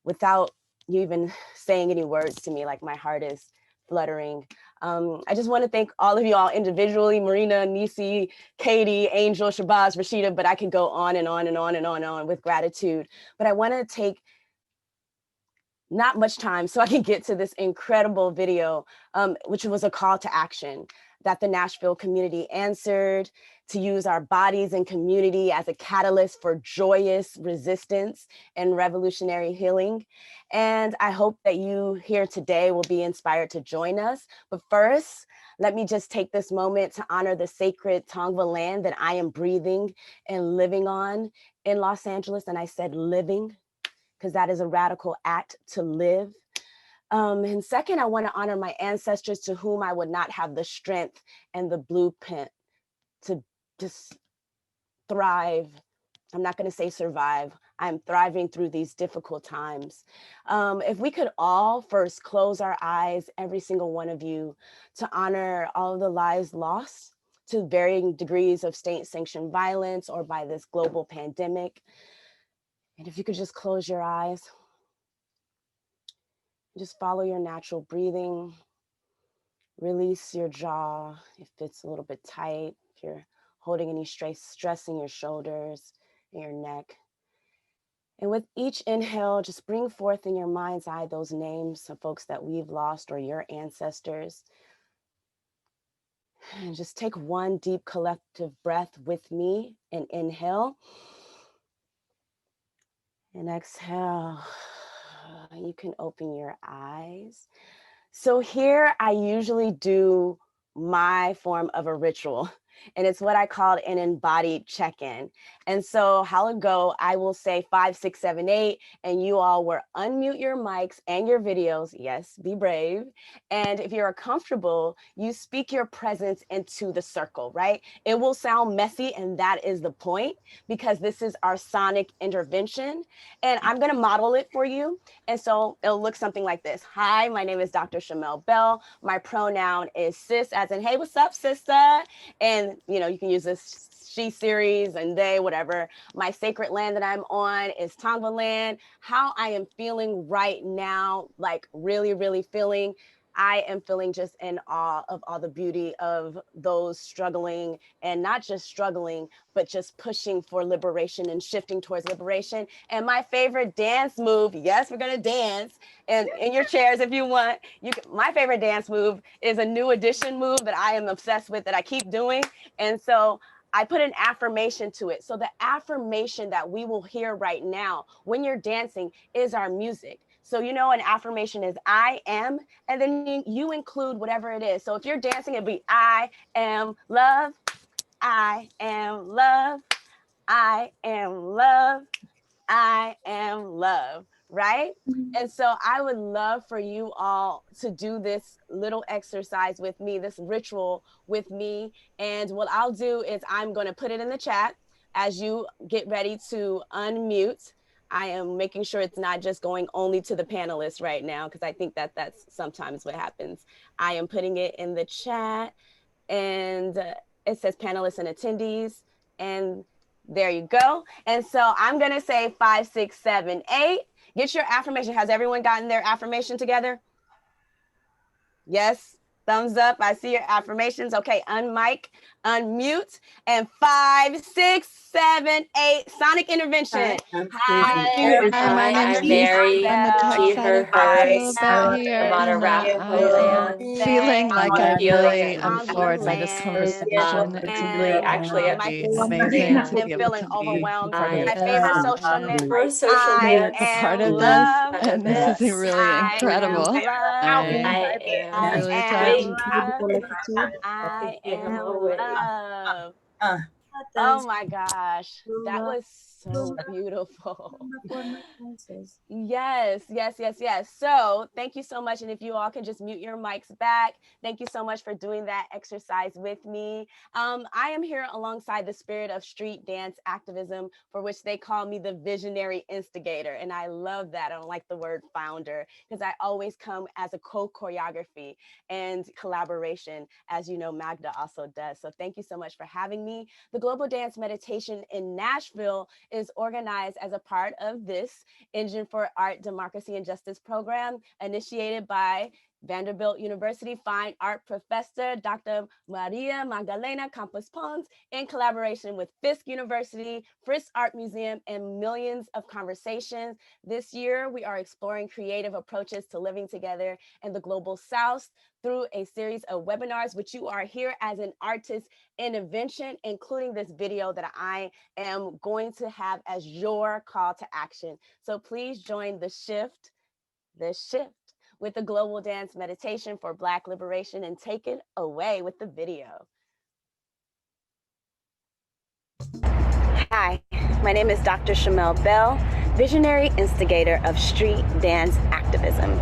without you even saying any words to me, like my heart is fluttering. I just want to thank all of you all individually, Marina, Nisi, Katie, Angel, Shabazz, Rashida, but I could go on and on and on and on and on with gratitude. But I want to take not much time so I can get to this incredible video, which was a call to action that the Nashville community answered, to use our bodies and community as a catalyst for joyous resistance and revolutionary healing. And I hope that you here today will be inspired to join us. But first, let me just take this moment to honor the sacred Tongva land that I am breathing and living on in Los Angeles. And I said living, because that is a radical act to live. And second, I want to honor my ancestors to whom I would not have the strength and the blueprint to just thrive. I'm not going to say survive. I'm thriving through these difficult times. If we could all first close our eyes, every single one of you, to honor all of the lives lost to varying degrees of state-sanctioned violence or by this global pandemic. And if you could just close your eyes, just follow your natural breathing, release your jaw if it's a little bit tight, if you're holding any stress in your shoulders and your neck. And with each inhale, just bring forth in your mind's eye those names of folks that we've lost or your ancestors. And just take one deep collective breath with me and inhale. And exhale. You can open your eyes. So here I usually do my form of a ritual, and it's what I called an embodied check-in. And so how it go, I will say 5, 6, 7, 8, and you all will unmute your mics and your videos. Yes, be brave. And if you're comfortable, you speak your presence into the circle, right? It will sound messy, and that is the point, because this is our sonic intervention. And I'm gonna model it for you. And so it'll look something like this. Hi, my name is Dr. Shamell Bell. My pronoun is sis, as in, hey, what's up, sister? And you know, you can use this she series and they, whatever. My sacred land that I'm on is Tongva land. How I am feeling right now, like really, really feeling, I am feeling just in awe of all the beauty of those struggling, and not just struggling, but just pushing for liberation and shifting towards liberation. And my favorite dance move, yes, we're gonna dance, and in your chairs if you want. My favorite dance move is a new edition move that I am obsessed with, that I keep doing. And so I put an affirmation to it. So the affirmation that we will hear right now when you're dancing is our music. So, you know, an affirmation is I am, and then you include whatever it is. So if you're dancing, it'd be I am love, I am love, I am love. I am love, right? And so I would love for you all to do this little exercise with me, this ritual with me. And what I'll do is I'm going to put it in the chat as you get ready to unmute. I am making sure it's not just going only to the panelists right now, because I think that that's sometimes what happens. I am putting it in the chat, and it says panelists and attendees, and there you go. And so I'm going to say 5, 6, 7, 8. Get your affirmation. Has everyone gotten their affirmation together? Yes. Thumbs up. I see your affirmations. Okay. Unmic, unmute, and 5, 6, 7, 8. Sonic intervention. Hi, my name is Mary. I'm excited to feel about here, and I am feeling like I really am floored by this conversation. It's really actually amazing to be able to be My favorite social network. a part of this, and this is really incredible. I am really touched. I am love. Oh my gosh, that was so beautiful. Yes, yes, yes, yes. So thank you so much. And if you all can just mute your mics back. Thank you so much for doing that exercise with me. I am here alongside the spirit of street dance activism, for which they call me the visionary instigator. And I love that. I don't like the word founder, because I always come as a co-choreography and collaboration, as you know, Magda also does. So thank you so much for having me. The Global Dance Meditation in Nashville is organized as a part of this Engine for Art, Democracy, and Justice program, initiated by Vanderbilt University Fine Art Professor Dr. Maria Magdalena Campos Pons, in collaboration with Fisk University, Frisk Art Museum, and Millions of Conversations. This year, we are exploring creative approaches to living together in the Global South through a series of webinars, which you are here as an artist intervention, including this video that I am going to have as your call to action. So please join the shift with the Global Dance Meditation for Black Liberation, and take it away with the video. Hi, my name is Dr. Shamell Bell, visionary instigator of street dance activism.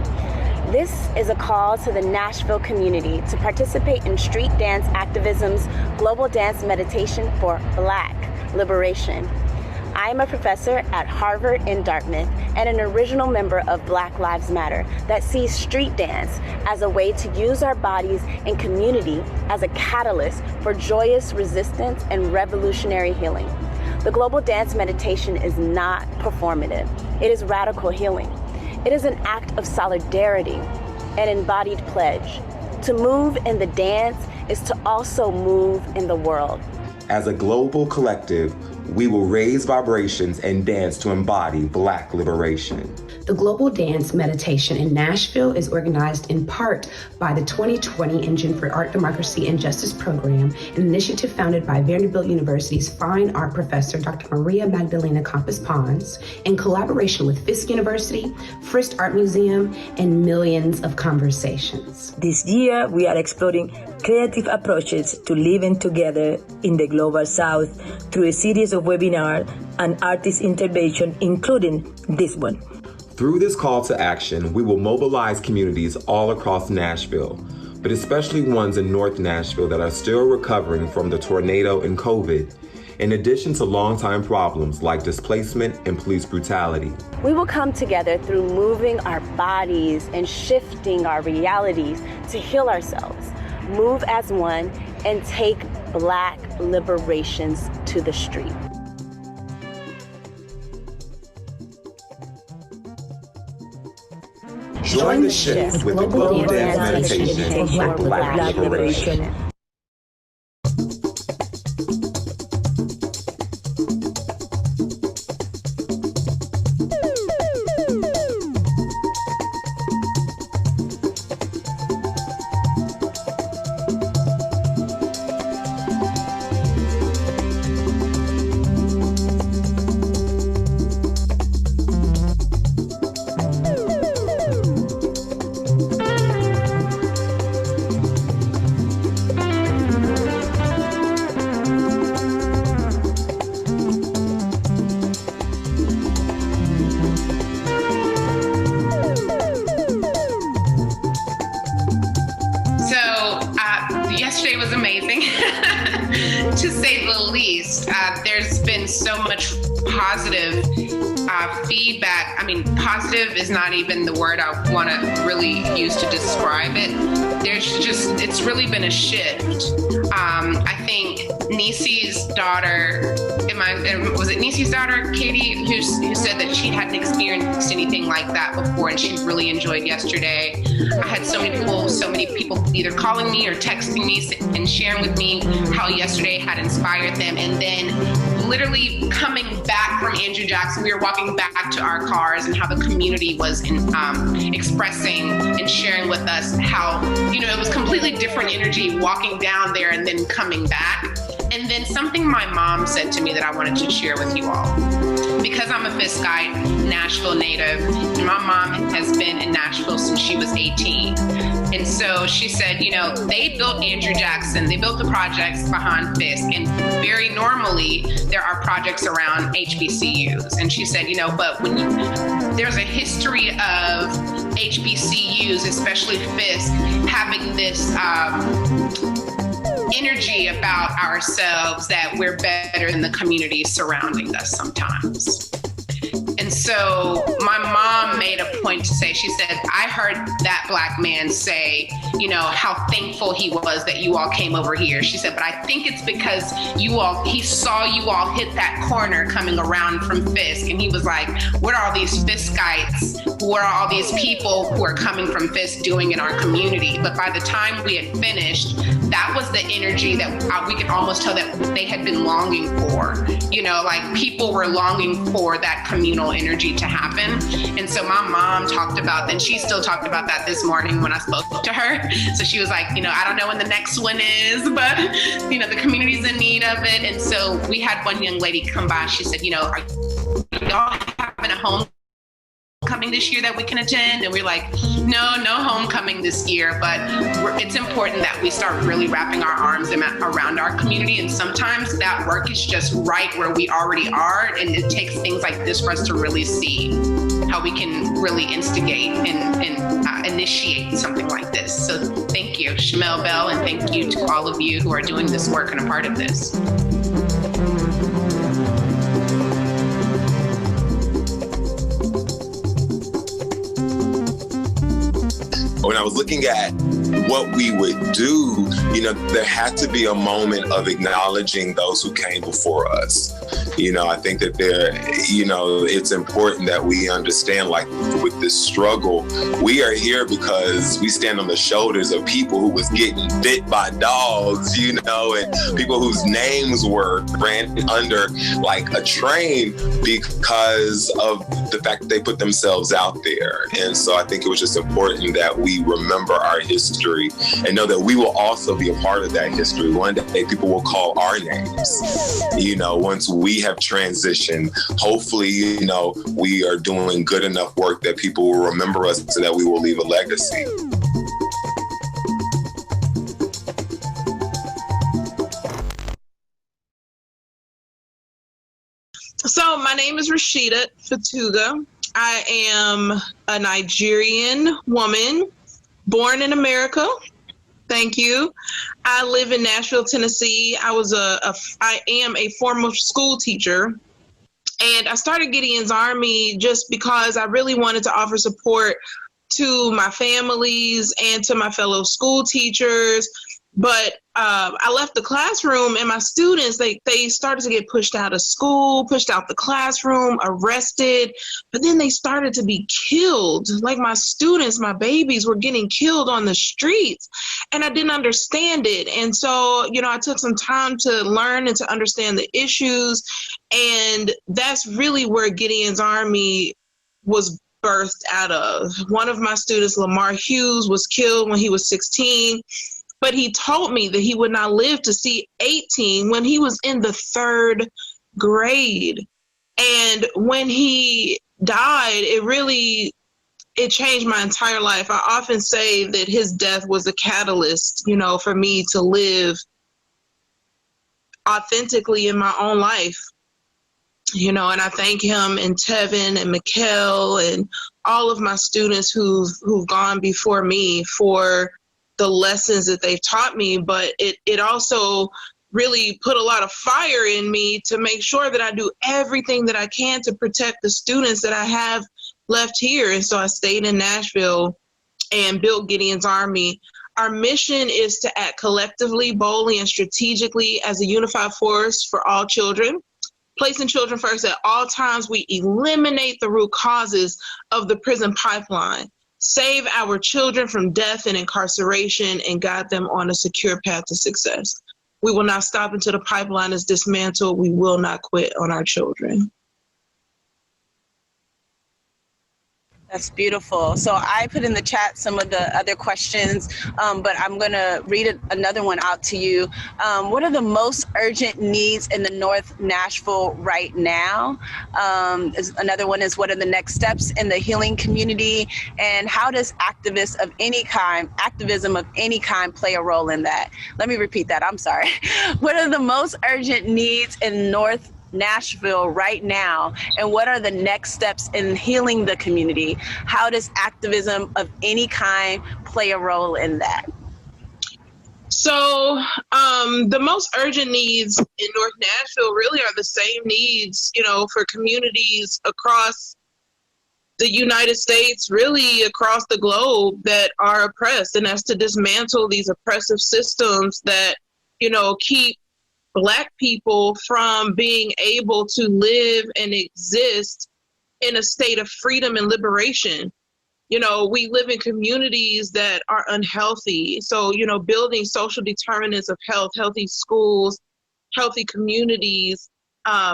This is a call to the Nashville community to participate in street dance activism's Global Dance Meditation for Black Liberation. I am a professor at Harvard and Dartmouth, and an original member of Black Lives Matter that sees street dance as a way to use our bodies and community as a catalyst for joyous resistance and revolutionary healing. The Global Dance Meditation is not performative. It is radical healing. It is an act of solidarity, an embodied pledge. To move in the dance is to also move in the world. As a global collective, we will raise vibrations and dance to embody Black liberation. The Global Dance Meditation in Nashville is organized in part by the 2020 Engine for Art, Democracy, and Justice program, an initiative founded by Vanderbilt University's fine art professor, Dr. Maria Magdalena Campos Pons, in collaboration with Fisk University, Frisk Art Museum, and Millions of Conversations. This year, we are exploring creative approaches to living together in the Global South through a series of webinars and artist intervention, including this one. Through this call to action, we will mobilize communities all across Nashville, but especially ones in North Nashville that are still recovering from the tornado and COVID, in addition to longtime problems like displacement and police brutality. We will come together through moving our bodies and shifting our realities to heal ourselves, move as one, and take Black liberations to the street. Join the shift with the Global Dance Meditation for Black liberation. Yesterday was amazing, to say the least. There's been so much positive feedback. I mean, positive is not even the word I want to really use to describe it. It's really been a shift. I think Nisi's daughter, was it Nisi's daughter, Katie, who said that she hadn't experienced anything like that before and she really enjoyed yesterday. I had so many people either calling me or texting me and sharing with me how yesterday had inspired them. And then literally coming back from Andrew Jackson, we were walking back to our cars and how the community was expressing and sharing with us how, it was completely different energy walking down there and then coming back. And then something my mom said to me that I wanted to share with you all. Because I'm a Fiskite, Nashville native, and my mom has been in Nashville since she was 18. And so she said, they built Andrew Jackson, they built the projects behind Fisk, and very normally there are projects around HBCUs. And she said, but when there's a history of HBCUs, especially Fisk, having this energy about ourselves that we're better than the community surrounding us sometimes. And so my mom made a point to say, she said, I heard that Black man say, how thankful he was that you all came over here. She said, but I think it's because he saw you all hit that corner coming around from Fisk. And he was like, what are all these Fiskites? What are all these people who are coming from Fisk doing in our community? But by the time we had finished, that was the energy that we could almost tell that they had been longing for. Like people were longing for that communal energy to happen. And so my mom talked about that, and she still talked about that this morning when I spoke to her. So she was like, I don't know when the next one is, but, the community's in need of it. And so we had one young lady come by. She said, are y'all having a homecoming this year that we can attend? And we're like, no homecoming this year, but it's important that we start really wrapping our arms around our community. And sometimes that work is just right where we already are. And it takes things like this for us to really see how we can really instigate and initiate something like this. So thank you, Shamell Bell, and thank you to all of you who are doing this work and a part of this. When I was looking at what we would do, there had to be a moment of acknowledging those who came before us. I think that it's important that we understand, like with this struggle, we are here because we stand on the shoulders of people who was getting bit by dogs, and people whose names ran under like a train because of the fact that they put themselves out there. And so I think it was just important that we remember our history and know that we will also be a part of that history. One day people will call our names, once we have transitioned. Hopefully, we are doing good enough work that people will remember us and that we will leave a legacy. So my name is Rashida Fatuga. I am a Nigerian woman born in America. Thank you. I live in Nashville, Tennessee. I am a former school teacher, and I started Gideon's Army just because I really wanted to offer support to my families and to my fellow school teachers. But I left the classroom, and my students, they started to get pushed out of school, pushed out the classroom, arrested, but then they started to be killed. Like my students, my babies were getting killed on the streets, and I didn't understand it. And so, I took some time to learn and to understand the issues, and that's really where Gideon's Army was birthed out of. One of my students, Lamar Hughes, was killed when he was 16. But he told me that he would not live to see 18 when he was in the 3rd grade. And when he died, it changed my entire life. I often say that his death was a catalyst, for me to live authentically in my own life. And I thank him and Tevin and Mikkel and all of my students who've gone before me for the lessons that they've taught me, but it also really put a lot of fire in me to make sure that I do everything that I can to protect the students that I have left here. And so I stayed in Nashville and built Gideon's Army. Our mission is to act collectively, boldly, and strategically as a unified force for all children. Placing children first at all times, we eliminate the root causes of the prison pipeline, save our children from death and incarceration, and guide them on a secure path to success. We will not stop until the pipeline is dismantled. We will not quit on our children. That's beautiful. So I put in the chat some of the other questions, but I'm going to read another one out to you. What are the most urgent needs in the North Nashville right now? Another one is, what are the next steps in the healing community? And how does activism of any kind play a role in that? Let me repeat that. I'm sorry. What are the most urgent needs in North Nashville right now, and what are the next steps in healing the community? How does activism of any kind play a role in that? So the most urgent needs in North Nashville really are the same needs, for communities across the United States, really across the globe, that are oppressed, and that's to dismantle these oppressive systems that, keep Black people from being able to live and exist in a state of freedom and liberation. We live in communities that are unhealthy. So, building social determinants of health, healthy schools, healthy communities,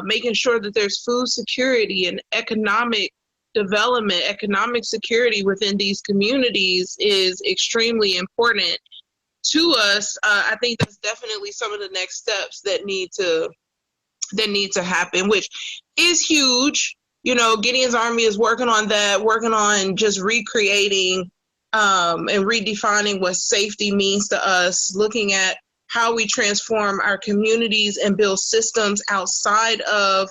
making sure that there's food security and economic development, economic security within these communities is extremely important to us. I think that's definitely some of the next steps that need to happen, which is huge. Gideon's Army is working on that, working on just recreating and redefining what safety means to us, looking at how we transform our communities and build systems outside of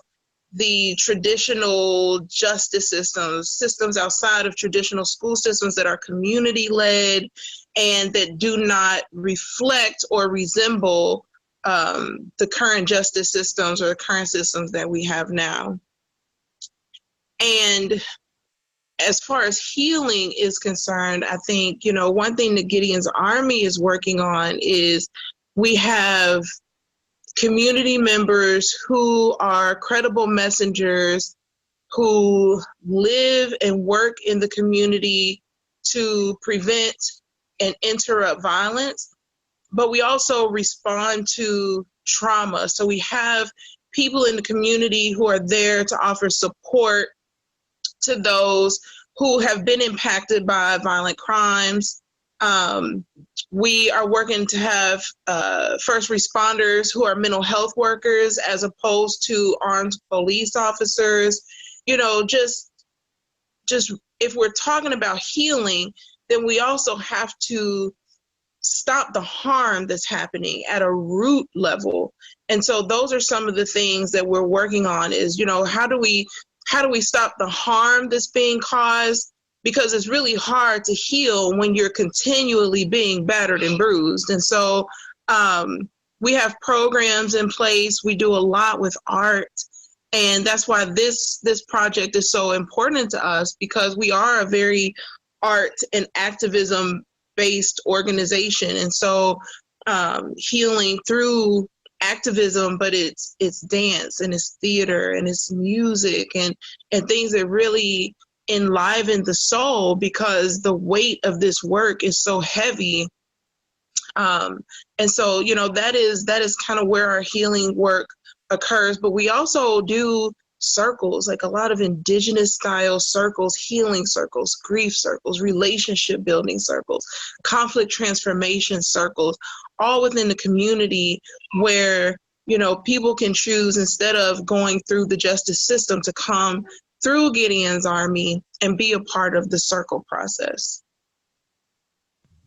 the traditional justice systems outside of traditional school systems that are community-led and that do not reflect or resemble the current justice systems or the current systems that we have now. And as far as healing is concerned, I think, one thing that Gideon's Army is working on is we have community members who are credible messengers who live and work in the community to prevent and interrupt violence, but we also respond to trauma. So we have people in the community who are there to offer support to those who have been impacted by violent crimes. We are working to have first responders who are mental health workers as opposed to armed police officers. Just if we're talking about healing, then we also have to stop the harm that's happening at a root level. And so those are some of the things that we're working on is, how do we stop the harm that's being caused? Because it's really hard to heal when you're continually being battered and bruised. And so we have programs in place. We do a lot with art. And that's why this project is so important to us, because we are a very art and activism based organization. And so healing through activism, but it's dance and it's theater and it's music and things that really enliven the soul, because the weight of this work is so heavy. And so, that is kind of where our healing work occurs. But we also do circles, like a lot of indigenous style circles, healing circles, grief circles, relationship building circles, conflict transformation circles, all within the community where, people can choose, instead of going through the justice system, to come through Gideon's Army and be a part of the circle process.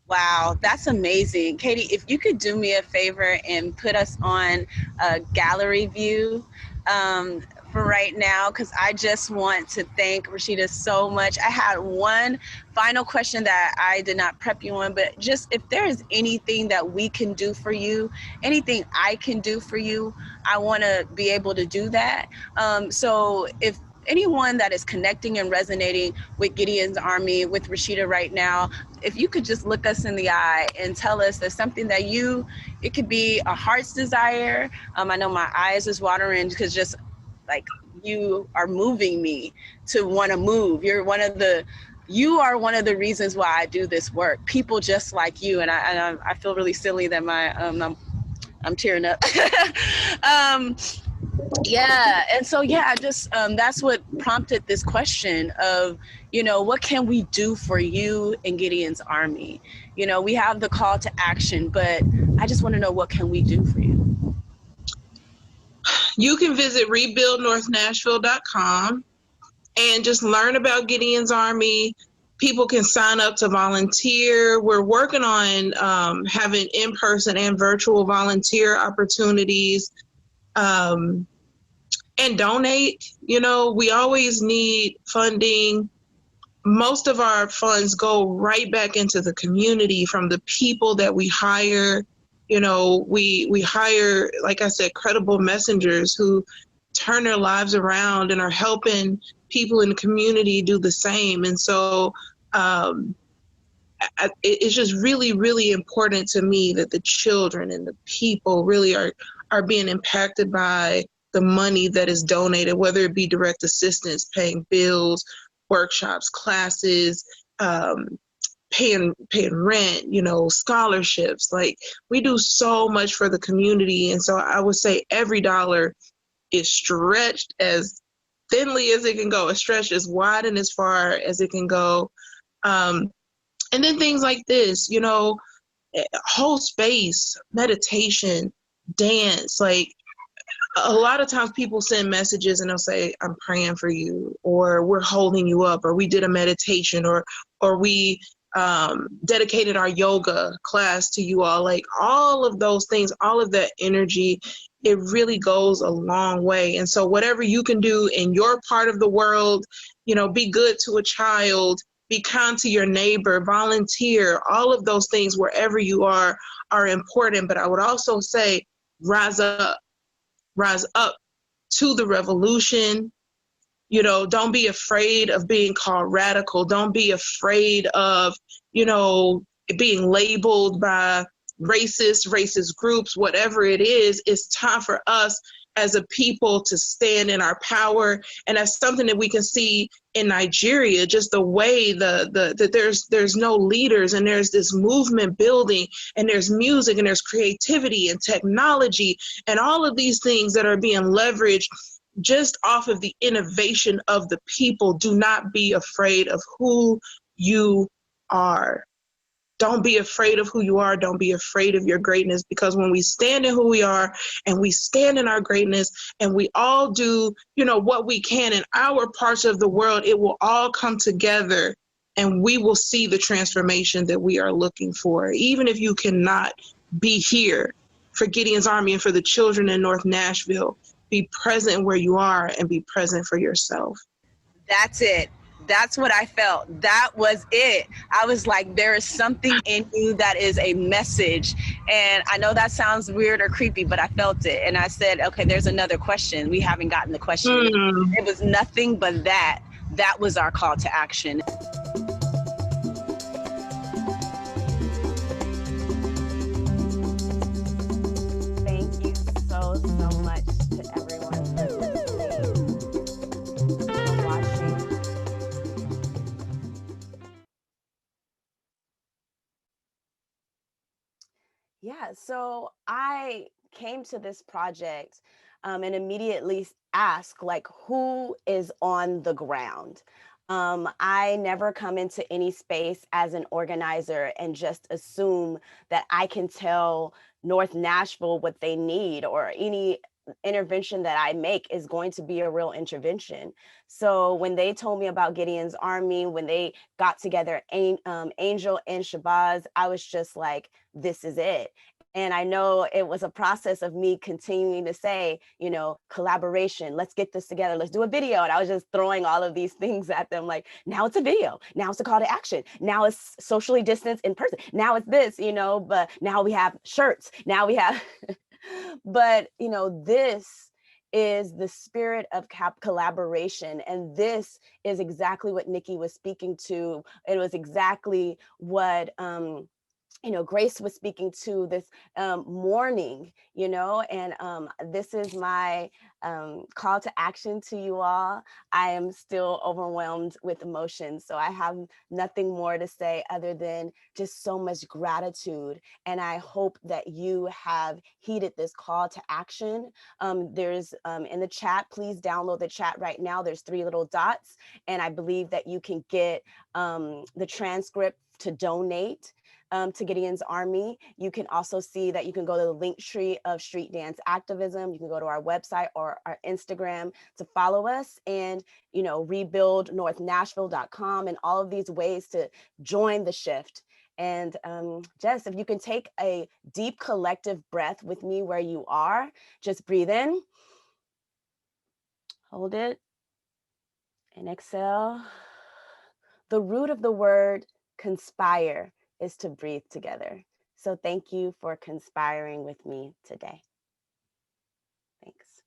Wow, that's amazing. Katie, if you could do me a favor and put us on a gallery view for right now, because I just want to thank Rashida so much. I had one final question that I did not prep you on, but just if there is anything that we can do for you, anything I can do for you, I want to be able to do that. So if anyone that is connecting and resonating with Gideon's Army, with Rashida right now, if you could just look us in the eye and tell us there's something that it could be a heart's desire. I know my eyes is watering because just like you are moving me to want to move. You are one of the reasons why I do this work. People just like you, and I feel really silly that I'm tearing up. Yeah, and so just that's what prompted this question of, what can we do for you in Gideon's Army? We have the call to action, but I just want to know, what can we do for you? You can visit rebuildnorthnashville.com and just learn about Gideon's Army. People can sign up to volunteer. We're working on having in-person and virtual volunteer opportunities, and donate. We always need funding. Most of our funds go right back into the community from the people that we hire. We hire, like I said, credible messengers who turn their lives around and are helping people in the community do the same. And so it's just really, really important to me that the children and the people really are being impacted by the money that is donated, whether it be direct assistance, paying bills, workshops, classes, paying rent, scholarships. Like, we do so much for the community. And so I would say every dollar is stretched as thinly as it can go, is stretched as wide and as far as it can go. And then things like this, whole space, meditation, dance. Like, a lot of times people send messages and they'll say, I'm praying for you, or we're holding you up, or we did a meditation, or we dedicated our yoga class to you all. Like, all of those things, all of that energy, it really goes a long way. And so whatever you can do in your part of the world, be good to a child, be kind to your neighbor, volunteer, all of those things wherever you are important. But I would also say, rise up to the revolution. Don't be afraid of being called radical. Don't be afraid of, being labeled by racist groups, whatever it is. It's time for us as a people to stand in our power. And that's something that we can see in Nigeria, just the way that there's no leaders, and there's this movement building, and there's music, and there's creativity and technology, and all of these things that are being leveraged just off of the innovation of the people. Do not be afraid of who you are. Don't be afraid of who you are. Don't be afraid of your greatness, because when we stand in who we are and we stand in our greatness and we all do, what we can in our parts of the world, it will all come together and we will see the transformation that we are looking for. Even if you cannot be here for Gideon's Army and for the children in North Nashville, be present where you are and be present for yourself. That's it. That's what I felt. That was it. I was like, there is something in you that is a message. And I know that sounds weird or creepy, but I felt it. And I said, okay, there's another question. We haven't gotten the question. It was nothing but that. That was our call to action. Thank you so much to everyone for watching. Yeah, so I came to this project and immediately asked, like, who is on the ground? I never come into any space as an organizer and just assume that I can tell North Nashville what they need, or any intervention that I make is going to be a real intervention. So when they told me about Gideon's Army, when they got together Angel and Shabazz, I was just like, this is it. And I know it was a process of me continuing to say, you know, collaboration, let's get this together, let's do a video. And I was just throwing all of these things at them, like, now it's a video, now it's a call to action, now it's socially distanced in person, now it's this, you know, but now we have shirts, now we have, but, you know, this is the spirit of collaboration. And this is exactly what Nikki was speaking to. It was exactly what, you know, Grace was speaking to this morning, you know, and this is my call to action to you all. I am still overwhelmed with emotions, so I have nothing more to say other than just so much gratitude. And I hope that you have heeded this call to action. There's in the chat, please download the chat right now. There's 3 little dots, and I believe that you can get the transcript to donate to Gideon's Army. You can also see that you can go to the link tree of Street Dance Activism. You can go to our website or our Instagram to follow us, and, you know, rebuildnorthnashville.com, and all of these ways to join the shift. And Jess, if you can take a deep collective breath with me where you are, just breathe in, hold it, and exhale. The root of the word conspire is to breathe together. So thank you for conspiring with me today. Thanks.